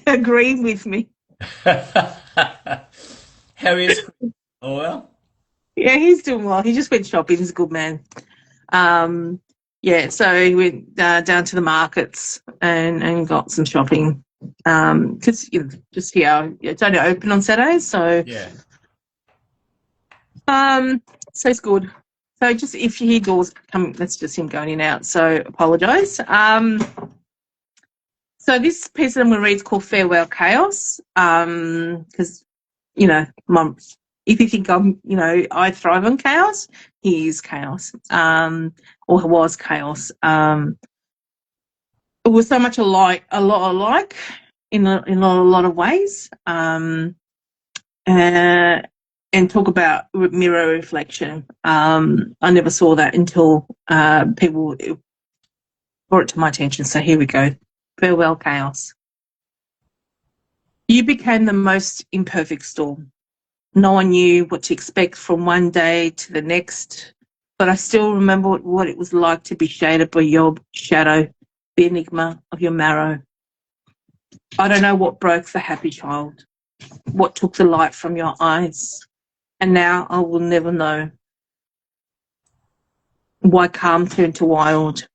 agreeing with me. How is Chris? Oh well. Yeah, he's doing well. He just went shopping. He's a good man. Yeah, so he went down to the markets and got some shopping. Because just here, it's only open on Saturdays, so yeah. So it's good. So just if you hear doors coming, that's just him going in and out. So apologise. So this piece that I'm going to read is called Farewell Chaos. Because if you think I thrive on chaos, he is chaos. Or was chaos. It was so much a lot alike in a lot of ways. And talk about mirror reflection. I never saw that until people brought it to my attention. So here we go. Farewell, chaos. You became the most imperfect storm. No one knew what to expect from one day to the next, but I still remember what it was like to be shaded by your shadow, the enigma of your marrow. I don't know what broke the happy child. what took the light from your eyes. And now I will never know why calm turned to wild,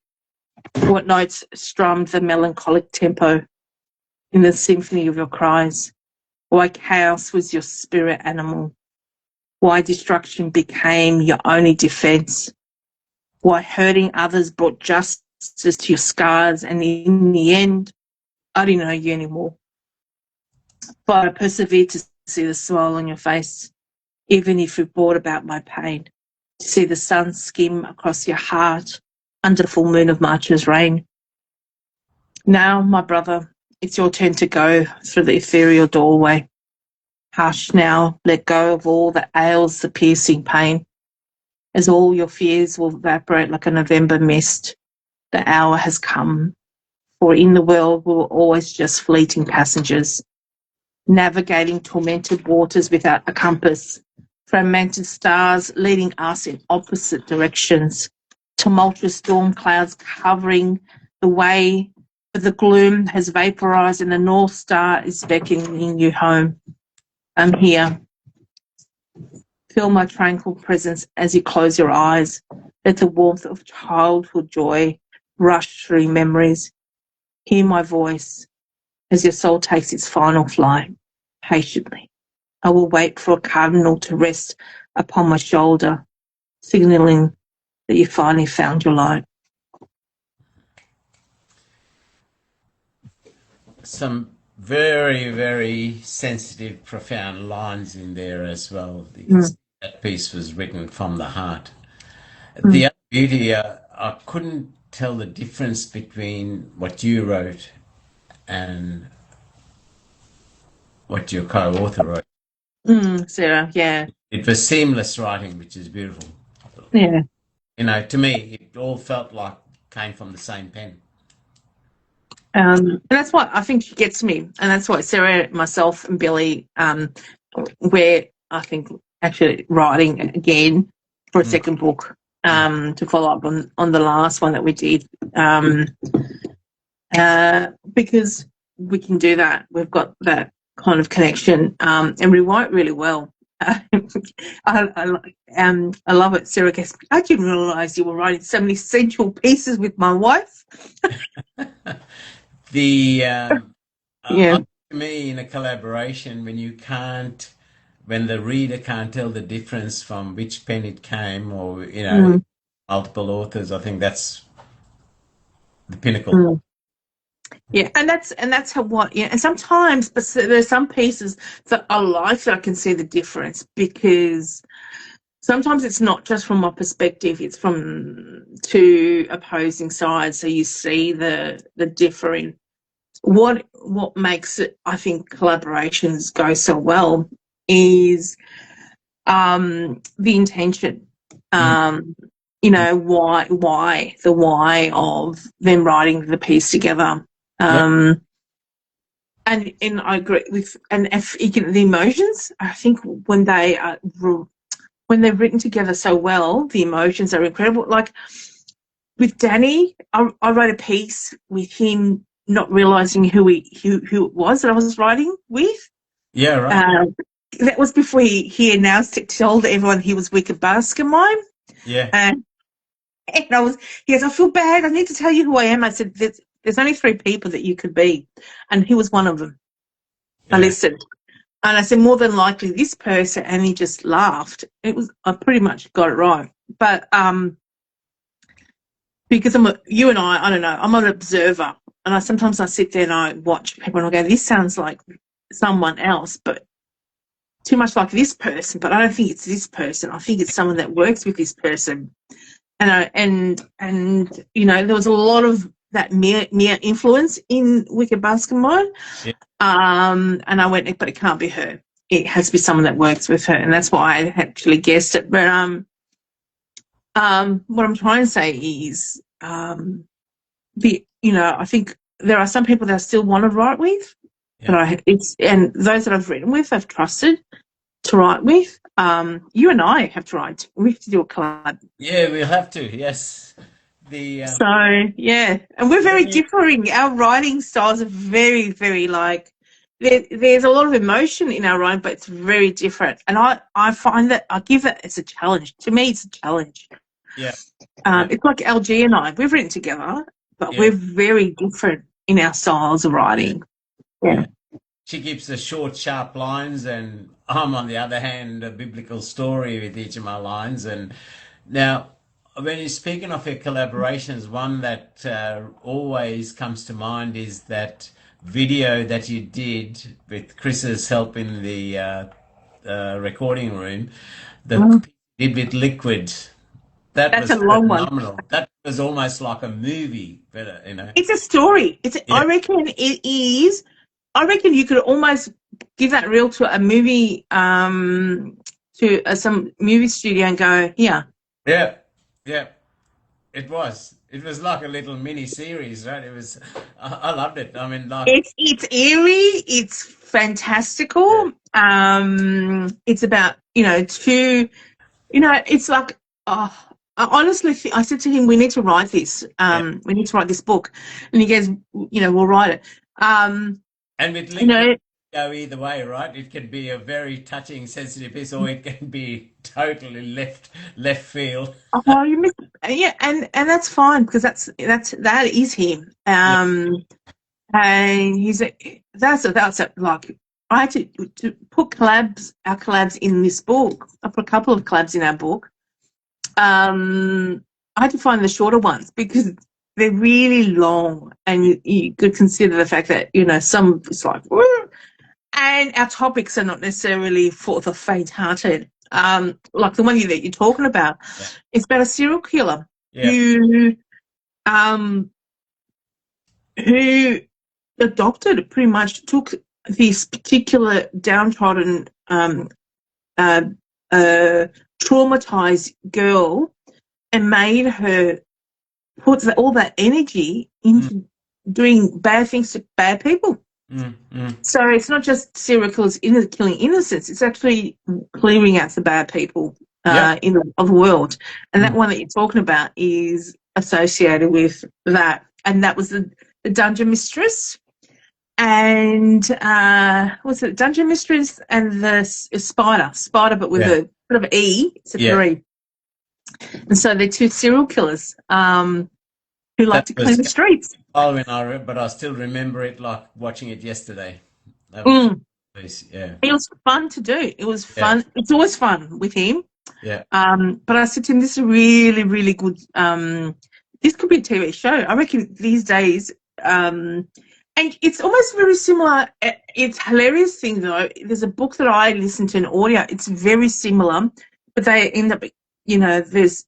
what notes strummed the melancholic tempo in the symphony of your cries, why chaos was your spirit animal, why destruction became your only defense, why hurting others brought justice to your scars, and in the end, I didn't know you anymore. But I persevered to see the smile on your face, even if it brought about my pain, to see the sun skim across your heart under the full moon of March's rain. Now, my brother, it's your turn to go through the ethereal doorway. Hush now, let go of all that ails the piercing pain, as all your fears will evaporate like a November mist. The hour has come, for in the world we were always just fleeting passengers, navigating tormented waters without a compass, fragmented stars leading us in opposite directions, tumultuous storm clouds covering the way, but the gloom has vaporized and the North Star is beckoning you home. I'm here. Feel my tranquil presence as you close your eyes. Let the warmth of childhood joy rush through memories. Hear my voice as your soul takes its final flight. Patiently, I will wait for a cardinal to rest upon my shoulder, signalling that you finally found your light. Some very, very sensitive, profound lines in there as well. You can see that piece was written from the heart. The other beauty, I couldn't tell the difference between what you wrote and what your co-author wrote. Sarah, yeah. It was seamless writing, which is beautiful. Yeah. You know, to me, it all felt like it came from the same pen. And that's what I think gets me. And that's why Sarah, myself and Billy, we're, I think, actually writing again for a second book to follow up on the last one that we did. Because we can do that. We've got that kind of connection and we write really well. I love it. Sarah goes, I didn't realise you were writing so many central pieces with my wife. To me, in a collaboration, when the reader can't tell the difference from which pen it came, or multiple authors, I think that's the pinnacle. Yeah, and that's how and sometimes, but there's some pieces that I like that I can see the difference, because sometimes it's not just from my perspective, it's from two opposing sides, so you see the differing. What makes it, I think, collaborations go so well is the intention. Why the why of them writing the piece together. And I agree with, and if the emotions, I think when they're written together so well, the emotions are incredible. Like with Danny, I wrote a piece with him not realizing who it was that I was writing with. Yeah, right. That was before he announced it, told everyone he was Wicked Basketmine. Yeah. And he goes, I feel bad. I need to tell you who I am. I said, there's only 3 people that you could be. And he was one of them. Yeah. I listened. And I said, more than likely this person. And he just laughed. I pretty much got it right. But because I'm an observer. And sometimes I sit there and I watch people and I go, this sounds like someone else, but too much like this person. But I don't think it's this person. I think it's someone that works with this person. And there was a lot of that mere influence in Wicked Basketmine. Yeah. And I went, but it can't be her. It has to be someone that works with her, and that's why I actually guessed it. But what I'm trying to say is, I think there are some people that I still want to write with, but and those that I've written with, I've trusted to write with. You and I have to write. We have to do a collab. Yeah, we'll have to. Yes. And we're very differing. Our writing styles are very, very there's a lot of emotion in our writing, but it's very different. And I find that I give it as a challenge. To me, it's a challenge. Yeah. Yeah. It's like LG and I. We've written together, but Yeah. we're very different in our styles of writing. Yeah. She keeps the short, sharp lines, and I'm, on the other hand, a biblical story with each of my lines. And now, when you're speaking of your collaborations, one that always comes to mind is that video that you did with Chris's help in the recording room, the did with Liquid. That That's was a long one. phenomenal. That was almost like a movie, but It's a story. Yeah. I reckon it is. I reckon you could almost give that reel to a movie, to some movie studio and go, here. Yeah, yeah. It was. It was like a little mini series, right? It was. I loved it. I mean, like, It's eerie. It's fantastical. It's about, two. It's like, I honestly think, I said to him, we need to write this. We need to write this book. And he goes, we'll write it. and with Liquid, it can go either way, right? It can be a very touching, sensitive piece, or it can be totally left field. Oh, you missed, yeah, and that's fine, because that is him. And he's that's like, I had to put our collabs in this book. I put a couple of collabs in our book. I had to find the shorter ones because they're really long, and you could consider the fact that, some it's like, woo, and our topics are not necessarily for the faint-hearted. Like the one that you're talking about, it's about a serial killer who adopted, pretty much took this particular downtrodden, traumatized girl and made her put all that energy into doing bad things to bad people. So it's not just serial killers killing innocents; it's actually clearing out the bad people in the world. And that one that you're talking about is associated with that. And that was the Dungeon Mistress, and what's it? Dungeon Mistress and the Spider, but with a bit of an E. It's a 3. And so they're two serial killers who like to clean the streets. But I still remember it like watching it yesterday. It was fun to do. It was fun. It's always fun with him. Yeah. But I said to him, this is a really, really good. This could be a TV show. I reckon these days. And it's almost very similar. It's a hilarious thing though. There's a book that I listened to in audio. It's very similar, but they end up, there's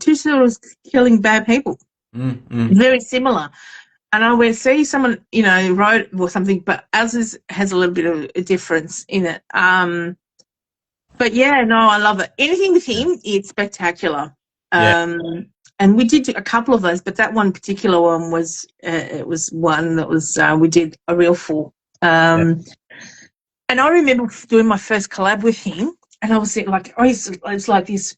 two serials killing bad people. Very similar. And I would see someone, wrote or something, but ours has a little bit of a difference in it. But yeah, no, I love it. Anything with him, it's spectacular. And we did a couple of those, but that one particular one was, it was one that was, we did a reel for. And I remember doing my first collab with him, and I was like, it's like this,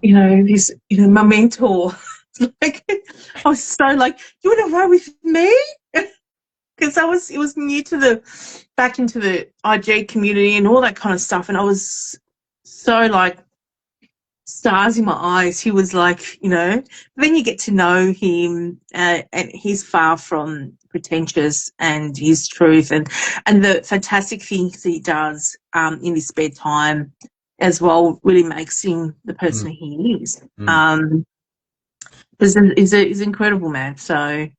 my mentor. Like, I was so like, you want to ride with me? Because it was new to back into the IG community and all that kind of stuff. And I was so like, stars in my eyes. He was like, then you get to know him, and he's far from pretentious, and his truth and the fantastic things he does in his spare time as well really makes him the person he is. He's an incredible man. So,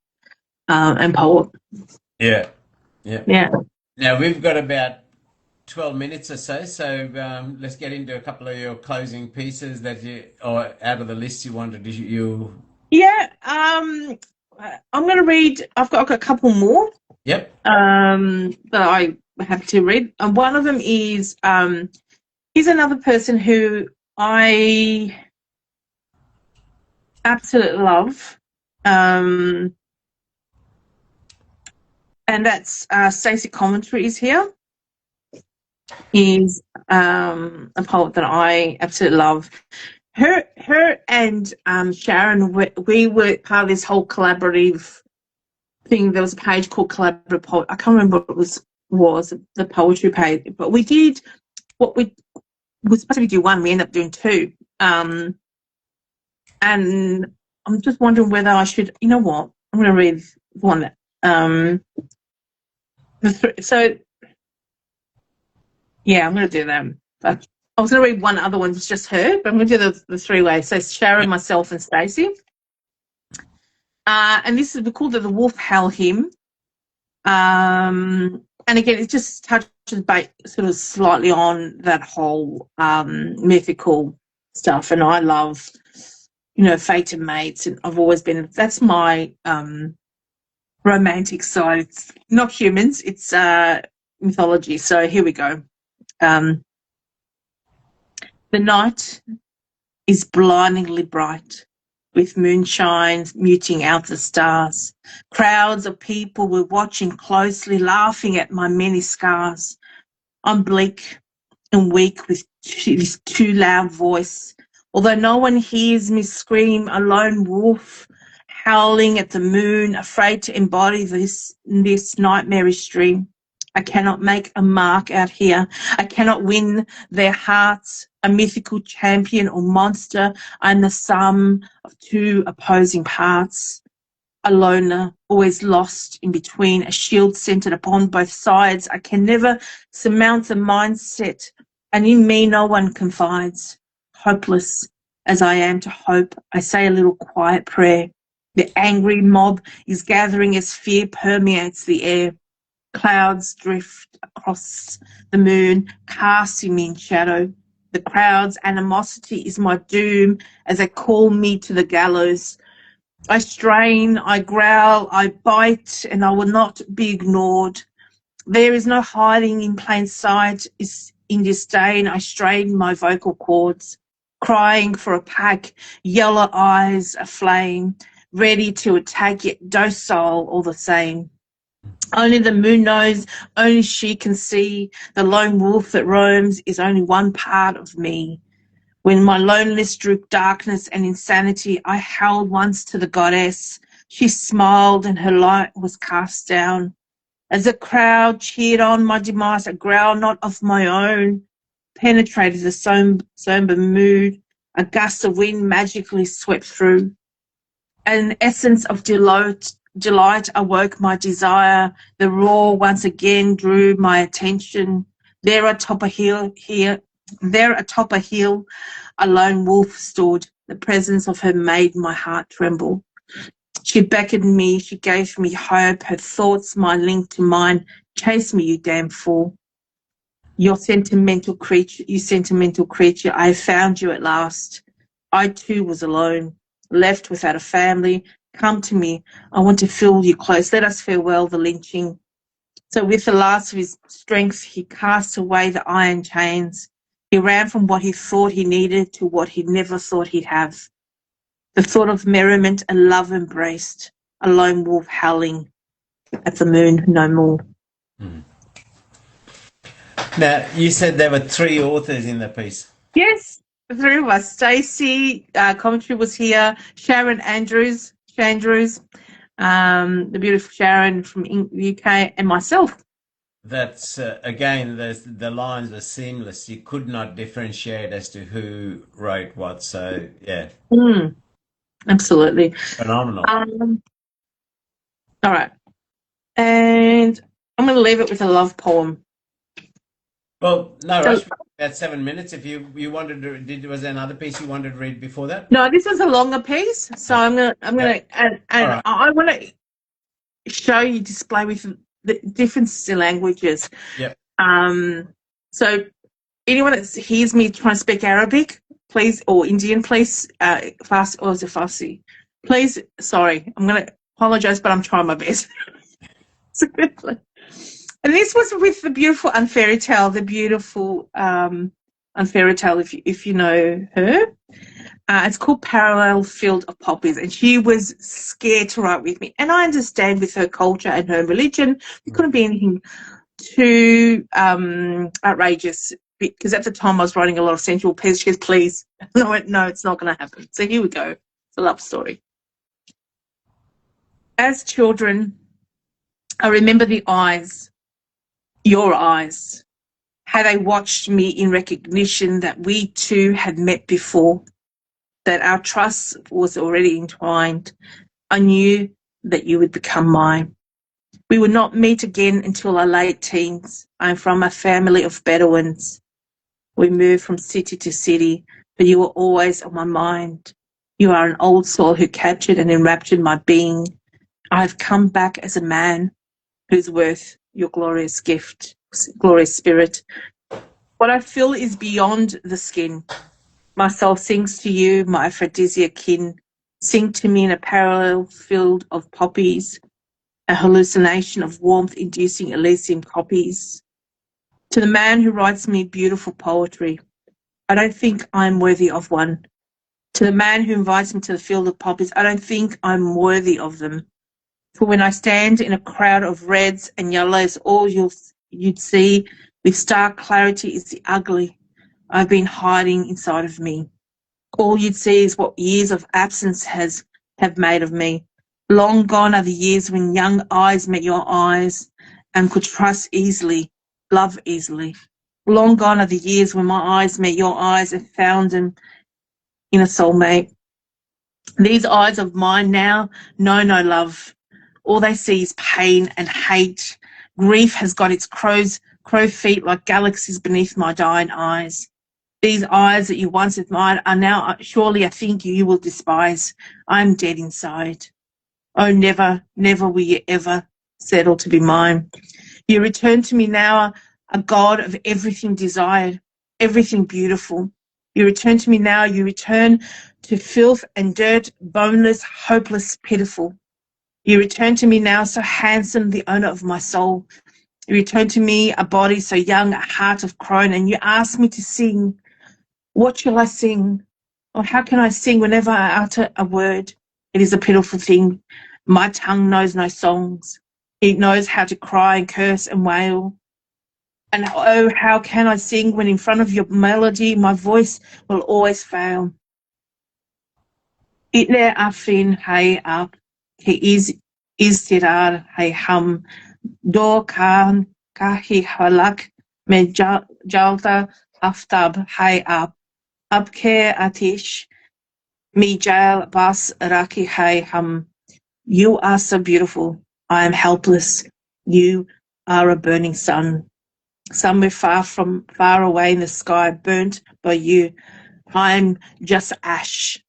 and poet. Yeah. Now we've got about 12 minutes or so, let's get into a couple of your closing pieces that or out of the list you wanted. Yeah, I'm going to read. I've got a couple more. Yep. That I have to read. And one of them is he's another person who I absolutely love, and that's Stacey Commentary is here. Is a poet that I absolutely love. Her and Sharon, we were part of this whole collaborative thing, there was a page called Collaborative Poet. I can't remember what it was the poetry page, but we did what we were supposed to do one, we ended up doing two. And I'm just wondering whether I should, you know what, I'm going to read one. So, yeah, I'm going to do them. But I was going to read one other one, it's just her, but I'm going to do the three ways. So Sharon, myself, and Stacey. And this is, we called it the Wolf Howl Hymn. And again, it just touches sort of slightly on that whole mythical stuff. And I love, you know, fated mates, and I've always been, that's my romantic side. It's not humans, it's mythology. So here we go. The night is blindingly bright, with moonshine muting out the stars. Crowds of people were watching closely, laughing at my many scars. I'm bleak and weak with this too loud voice. Although no one hears me scream, a lone wolf howling at the moon, afraid to embody this nightmarish dream. I cannot make a mark out here. I cannot win their hearts. A mythical champion or monster, I'm the sum of two opposing parts. A loner, always lost in between, a shield centered upon both sides. I can never surmount the mindset, and in me no one confides. Hopeless as I am to hope, I say a little quiet prayer. The angry mob is gathering as fear permeates the air. Clouds drift across the moon, casting me in shadow. The crowd's animosity is my doom as they call me to the gallows. I strain, I growl, I bite, and I will not be ignored. There is no hiding in plain sight. In disdain, I strain my vocal cords, crying for a pack, yellow eyes aflame, ready to attack, yet docile all the same. Only the moon knows, only she can see. The lone wolf that roams is only one part of me. When my loneliness drew darkness and insanity, I howled once to the goddess. She smiled and her light was cast down. As the crowd cheered on my demise, a growl not of my own penetrated the somber mood. A gust of wind magically swept through. An essence of delight awoke my desire. The roar once again drew my attention. There atop a hill, a lone wolf stood. The presence of her made my heart tremble. She beckoned me, she gave me hope. Her thoughts, my link to mine. Chase me, you damn fool. You sentimental creature, I have found you at last. I too was alone, left without a family. Come to me, I want to feel you close. Let us farewell the lynching. So with the last of his strength, he cast away the iron chains. He ran from what he thought he needed to what he never thought he'd have. The thought of merriment and love embraced, a lone wolf howling at the moon no more. Mm. Now, you said there were three authors in the piece. Yes, the three of us. Stacey, commentary was here. Sharon Andrews, the beautiful Sharon from the UK, and myself. That's, again, the lines were seamless. You could not differentiate as to who wrote what. So, yeah. Absolutely. Phenomenal. All right. And I'm going to leave it with a love poem. Well, no rush. About 7 minutes. If you wanted to, was there another piece you wanted to read before that? No, this was a longer piece. So I'm gonna and right. I want to show you display with the different languages. Yep. So anyone that hears me trying to speak Arabic, please, or Indian, please, fast or Farsi, please. Sorry, I'm gonna apologize, but I'm trying my best. And this was with the beautiful Unfairy Tale, Unfairy Tale, if you know her. It's called Parallel Field of Poppies, and she was scared to write with me. And I understand with her culture and her religion, it couldn't be anything too outrageous, because at the time I was writing a lot of sensual pieces. She goes, please. And I went, no, it's not going to happen. So here we go. It's a love story. As children, I remember the eyes, your eyes, how they watched me in recognition that we two had met before, that our trust was already entwined. I knew that you would become mine. We would not meet again until our late teens. I am from a family of Bedouins. We moved from city to city, but you were always on my mind. You are an old soul who captured and enraptured my being. I have come back as a man who's worth your glorious gift, glorious spirit. What I feel is beyond the skin. My soul sings to you, my aphrodisiac kin. Sing to me in a parallel field of poppies, a hallucination of warmth-inducing Elysium copies. To the man who writes me beautiful poetry, I don't think I'm worthy of one. To the man who invites me to the field of poppies, I don't think I'm worthy of them. For when I stand in a crowd of reds and yellows, all you'd see with stark clarity is the ugly I've been hiding inside of me. All you'd see is what years of absence have made of me. Long gone are the years when young eyes met your eyes and could trust easily, love easily. Long gone are the years when my eyes met your eyes and found them in a soulmate. These eyes of mine now know no love. All they see is pain and hate. Grief has got its crow feet like galaxies beneath my dying eyes. These eyes that you once admired are now surely a thing you will despise. I am dead inside. Oh, never, never will you ever settle to be mine. You return to me now, a god of everything desired, everything beautiful. You return to me now, you return to filth and dirt, boneless, hopeless, pitiful. You return to me now, so handsome, the owner of my soul. You return to me, a body so young, a heart of crone, and you ask me to sing. What shall I sing? Or how can I sing whenever I utter a word? It is a pitiful thing. My tongue knows no songs. It knows how to cry and curse and wail. And oh, how can I sing when in front of your melody my voice will always fail? Itle afin hay up, he is tirar hay hum, do kan kahi halak me jalta aftab hay up. Abke atish, mijal bas raki hai hum. You are so beautiful. I am helpless. You are a burning sun. Somewhere far away in the sky, burnt by you. I am just ash.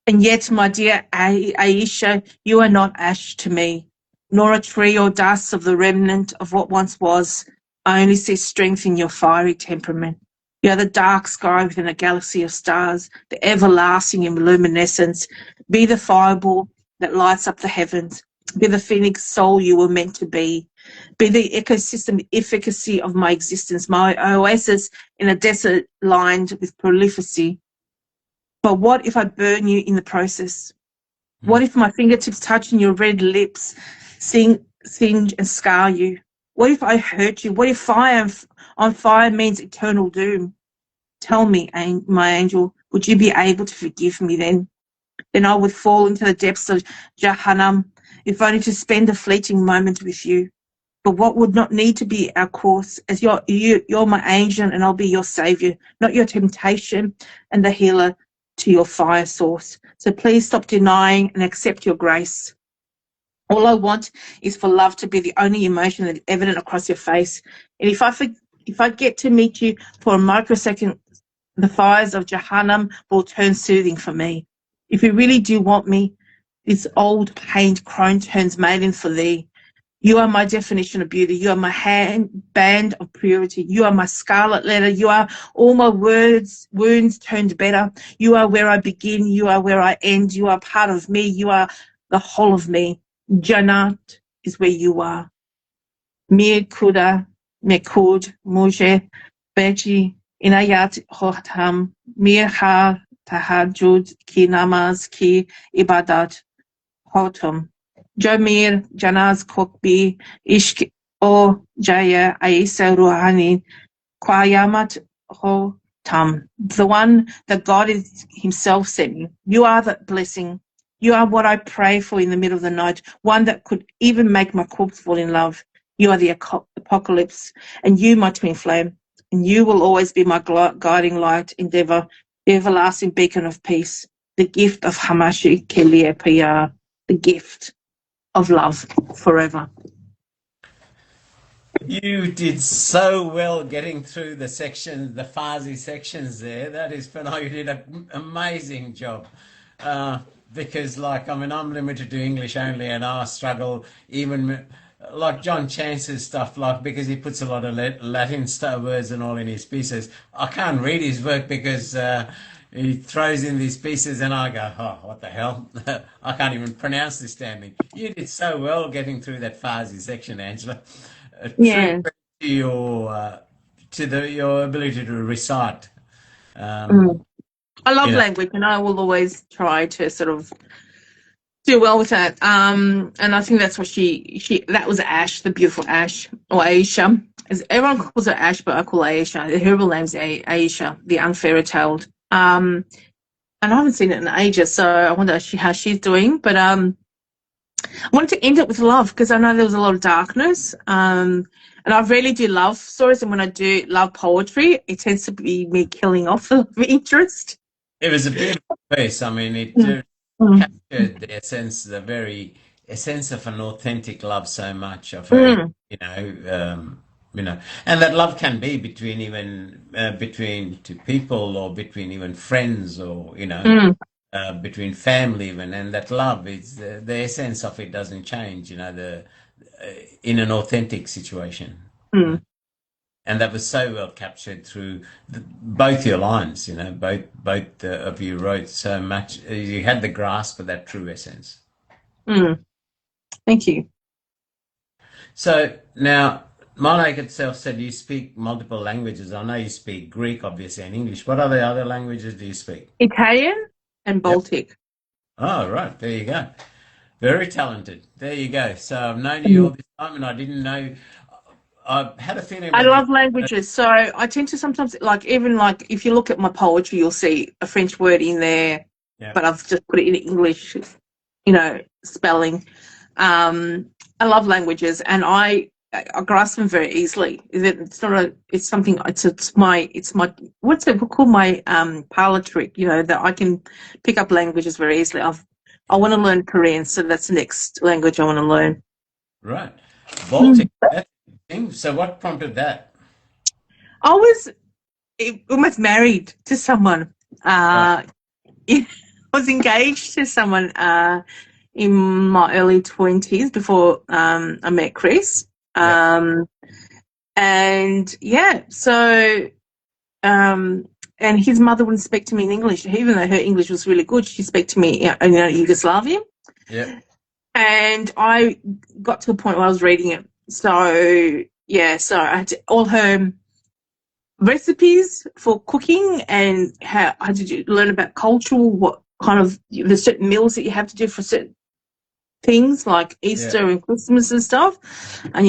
And yet, my dear Aisha, you are not ash to me, nor a tree or dust of the remnant of what once was. I only see strength in your fiery temperament. You are the dark sky within a galaxy of stars, the everlasting luminescence. Be the fireball that lights up the heavens. Be the phoenix soul you were meant to be. Be the ecosystem efficacy of my existence, my oasis in a desert lined with prolificity. But what if I burn you in the process? What if my fingertips touching your red lips singe and scar you? What if I hurt you? What if fire on fire means eternal doom? Tell me, my angel, would you be able to forgive me then? Then I would fall into the depths of Jahannam, if only to spend a fleeting moment with you. But what would not need to be our course, as you're my angel and I'll be your saviour, not your temptation and the healer to your fire source. So please stop denying and accept your grace. All I want is for love to be the only emotion that's evident across your face. And if I get to meet you for a microsecond, the fires of Jahannam will turn soothing for me. If you really do want me, this old pained crone turns maiden for thee. You are my definition of beauty. You are my band of purity. You are my scarlet letter. You are all my wounds turned better. You are where I begin. You are where I end. You are part of me. You are the whole of me. Jannat is where you are. Mir kuda, mekud, muje, beji, inayat hotam, mir ha tahajjud, ki namaz, ki ibadat, hotam. Jamir Janaz Kokbi Ishq O Jaya Aisa Ruhani Kwayamat Ho Tam. The one that God is himself sent me. You are the blessing. You are what I pray for in the middle of the night, one that could even make my corpse fall in love. You are the apocalypse, and you my twin flame, and you will always be my guiding light, endeavour, the everlasting beacon of peace, the gift of Hamashi Kelia Piyar, the gift of love forever. You did so well getting through the sections, the Farsi sections there. That is phenomenal. You did an amazing job. Because, like, I mean, I'm limited to English only, and I struggle even like John Chance's stuff, like, because he puts a lot of Latin words and all in his pieces. I can't read his work because he throws in these pieces, and I go, oh, what the hell? I can't even pronounce this damn thing. You did so well getting through that Farsi section, Angela. True Yeah. credit to your your ability to recite. Mm. I love You know, language, and I will always try to sort of do well with that. And I think that's what that was Ash, the beautiful Ash, or Aisha. As everyone calls her Ash, but I call her Aisha. Her real name's Aisha, the unfairy tale. And I haven't seen it in ages, so I wonder how she's doing. But I wanted to end it with love, because I know there was a lot of darkness. And I really do love stories, and when I do love poetry, it tends to be me killing off the love interest. it was a beautiful piece. I mean, it Mm. captured the essence, the very essence of an authentic love so much of a, Mm. and that love can be between even between two people, or between even friends, or Mm. between family even, and that love is the essence of it doesn't change, the in an authentic situation. Mm. And that was so well captured through both your lines. Both of you wrote so much. You had the grasp of that true essence. Mm. Thank you. So now, Monak itself said you speak multiple languages. I know you speak Greek, obviously, and English. What other languages do you speak? Italian and Yep. Baltic. Oh, right. There you go. Very talented. There you go. So I've known you all this time, and I didn't know. I had a feeling I about you. love languages, so I tend to sometimes, like, even like if you look at my poetry, you'll see a French word in there, Yeah. but I've just put it in English, spelling. I love languages, and I grasp them very easily. It's not a. It's something. It's my. What's it called? My parlor trick. That I can pick up languages very easily. I want to learn Korean, so that's the next language I want to learn. Right. Baltic. That's interesting. So what prompted that? I was almost married to someone. Right. I was engaged to someone in my early 20s before I met Chris. Yeah. And yeah, so and his mother wouldn't speak to me in English, even though her English was really good. She spoke to me in Yugoslavian. Yeah. And I got to a point where I was reading it. So yeah, so I had all her recipes for cooking, and how I had to learn about cultural, what kind of the certain meals that you have to do for certain things like Easter and Christmas and stuff. And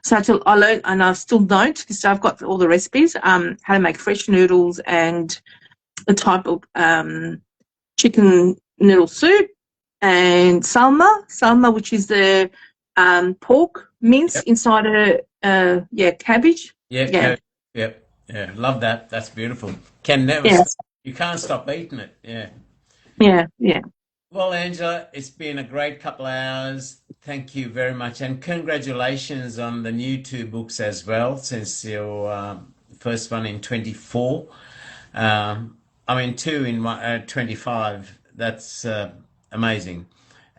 so I learned, and I still don't, because I've got all the recipes, how to make fresh noodles and the type of chicken noodle soup, and salma, which is the pork mince inside a cabbage. Yeah. Yeah. Love that. That's beautiful. Can never Yes. stop. You can't stop eating it. Yeah. Yeah. Well, Angela, it's been a great couple of hours. Thank you very much. And congratulations on the new 2 books as well, since your first one in 24. I mean, 2 in 25. That's amazing.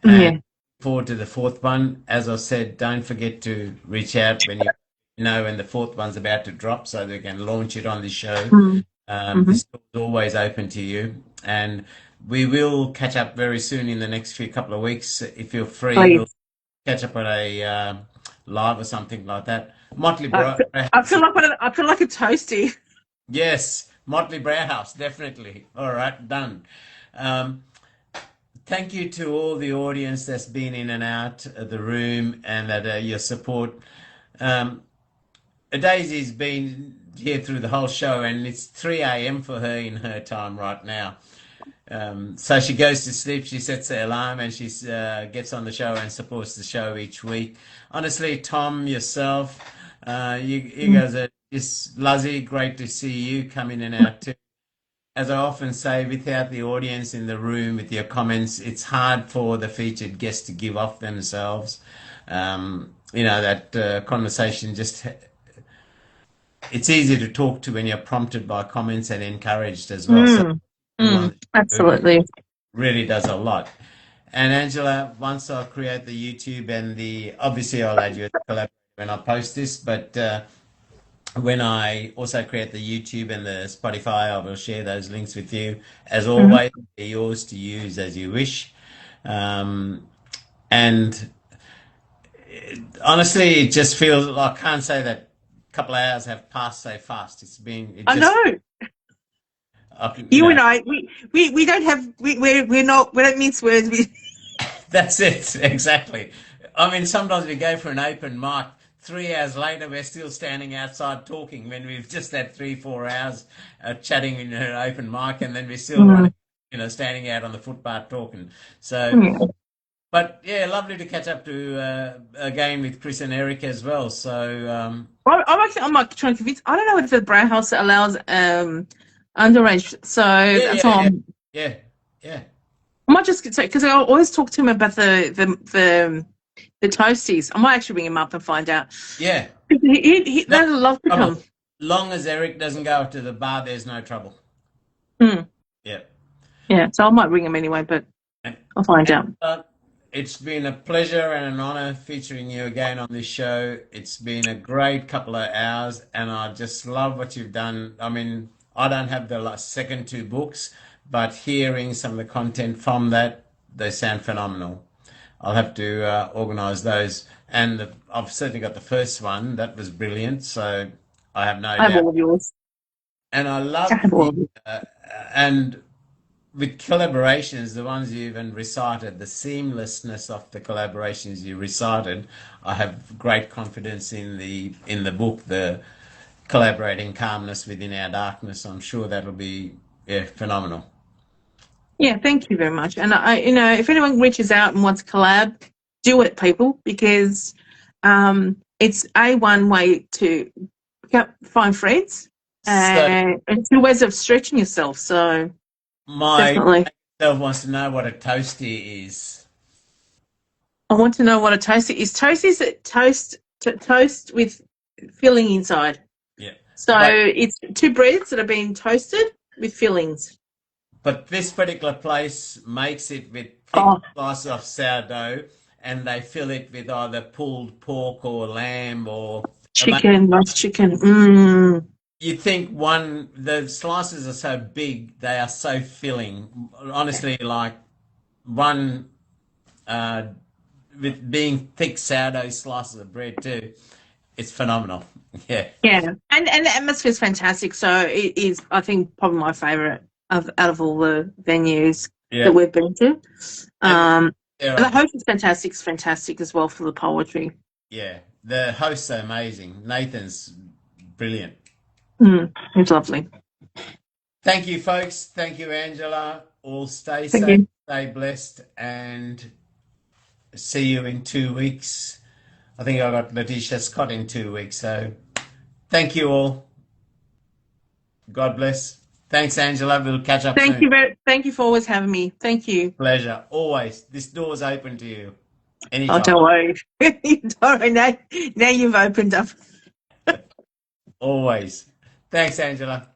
And forward to the 4th one. As I said, don't forget to reach out when you know when the 4th one's about to drop, so they can launch it on the show. This is always open to you, and we will catch up very soon in the next couple of weeks. If you're free, Please. we'll catch up on a live or something like that. Motley I feel like a toasty. Yes, Motley Brewhouse, definitely. All right, done. Thank you to all the audience that's been in and out of the room, and that your support. Daisy's been here through the whole show, and it's 3 a.m. for her in her time right now. So she goes to sleep, she sets the alarm, and she gets on the show and supports the show each week. Honestly, Tom, yourself, you Mm. guys are just Luzzie, great to see you come in and out too. As I often say, without the audience in the room with your comments, it's hard for the featured guests to give off themselves. That conversation just, it's easy to talk to when you're prompted by comments and encouraged as well. So Mm. you on the show Absolutely. really does a lot. And Angela, once I create the YouTube and obviously I'll add you as a collaborator when I post this, but when I also create the YouTube and the Spotify, I will share those links with you. As Mhm. always, they're yours to use as you wish. And honestly, it just feels like I can't say that a couple of hours have passed so fast. It I just, know. you You know, and I, we don't have, we're not, we don't mince words. that's it, exactly. I mean, sometimes we go for an open mic. 3 hours later, we're still standing outside talking when we've just had 3, 4 hours chatting in an open mic, and then we're still Mm. running, standing out on the footpath talking. So, Yeah. but yeah, lovely to catch up to again with Chris and Eric as well. So, I'm like trying to convince. I don't know if the Brown House allows underage, so yeah, that's yeah, all. yeah, yeah, yeah, I might just say because I always talk to him about the toasties. I might actually ring him up and find out. yeah. No They'd love to trouble. come. Long as Eric doesn't go up to the bar, there's no trouble. Mm. Yeah. Yeah, so I might ring him anyway, but I'll find out. It's been a pleasure and an honor featuring you again on this show. It's been a great couple of hours, and I just love what you've done. I mean, I don't have the second two books, but hearing some of the content from that, they sound phenomenal. I'll have to organize those. And I've certainly got the first one. That was brilliant. So I have no I have doubt. all of yours. And I I love have all of yours. uh, and with collaborations, the ones you even recited, the seamlessness of the collaborations you recited, I have great confidence in the book, the collaborating calmness within our darkness. I'm sure that'll be phenomenal. Yeah, thank you very much. And if anyone reaches out and wants to collab, do it, people, because it's one way to find friends So and two ways of stretching yourself. So my definitely, self wants to know what a toasty is. I want to know what a toast is. Toast is a toast with filling inside. Yeah, So but it's two breads that are being toasted with fillings. but this particular place makes it with thick Oh, slices of sourdough, and they fill it with either pulled pork or lamb or. chicken, roast chicken. Mm. You think the slices are so big, they are so filling. Honestly, like one uh, with being thick sourdough slices of bread too, it's phenomenal. Yeah, Yeah, and the atmosphere is fantastic. So it is, I think, probably my favourite out of all the venues that yeah. we've been to. And And the host is fantastic. It's fantastic as well for the poetry. yeah, the hosts are amazing. Nathan's brilliant. It's lovely. Thank you, folks. Thank you, Angela. All stay Thank safe, you. stay blessed, and see you in 2 weeks. I think I got Letitia Scott in 2 weeks. So thank you all. God bless. Thanks, Angela. We'll catch up soon. Thank you for always having me. Thank you. Pleasure. Always. This door's open to you. Oh, Anytime. don't worry. Don't worry. Now you've opened up. Always. Thanks, Angela.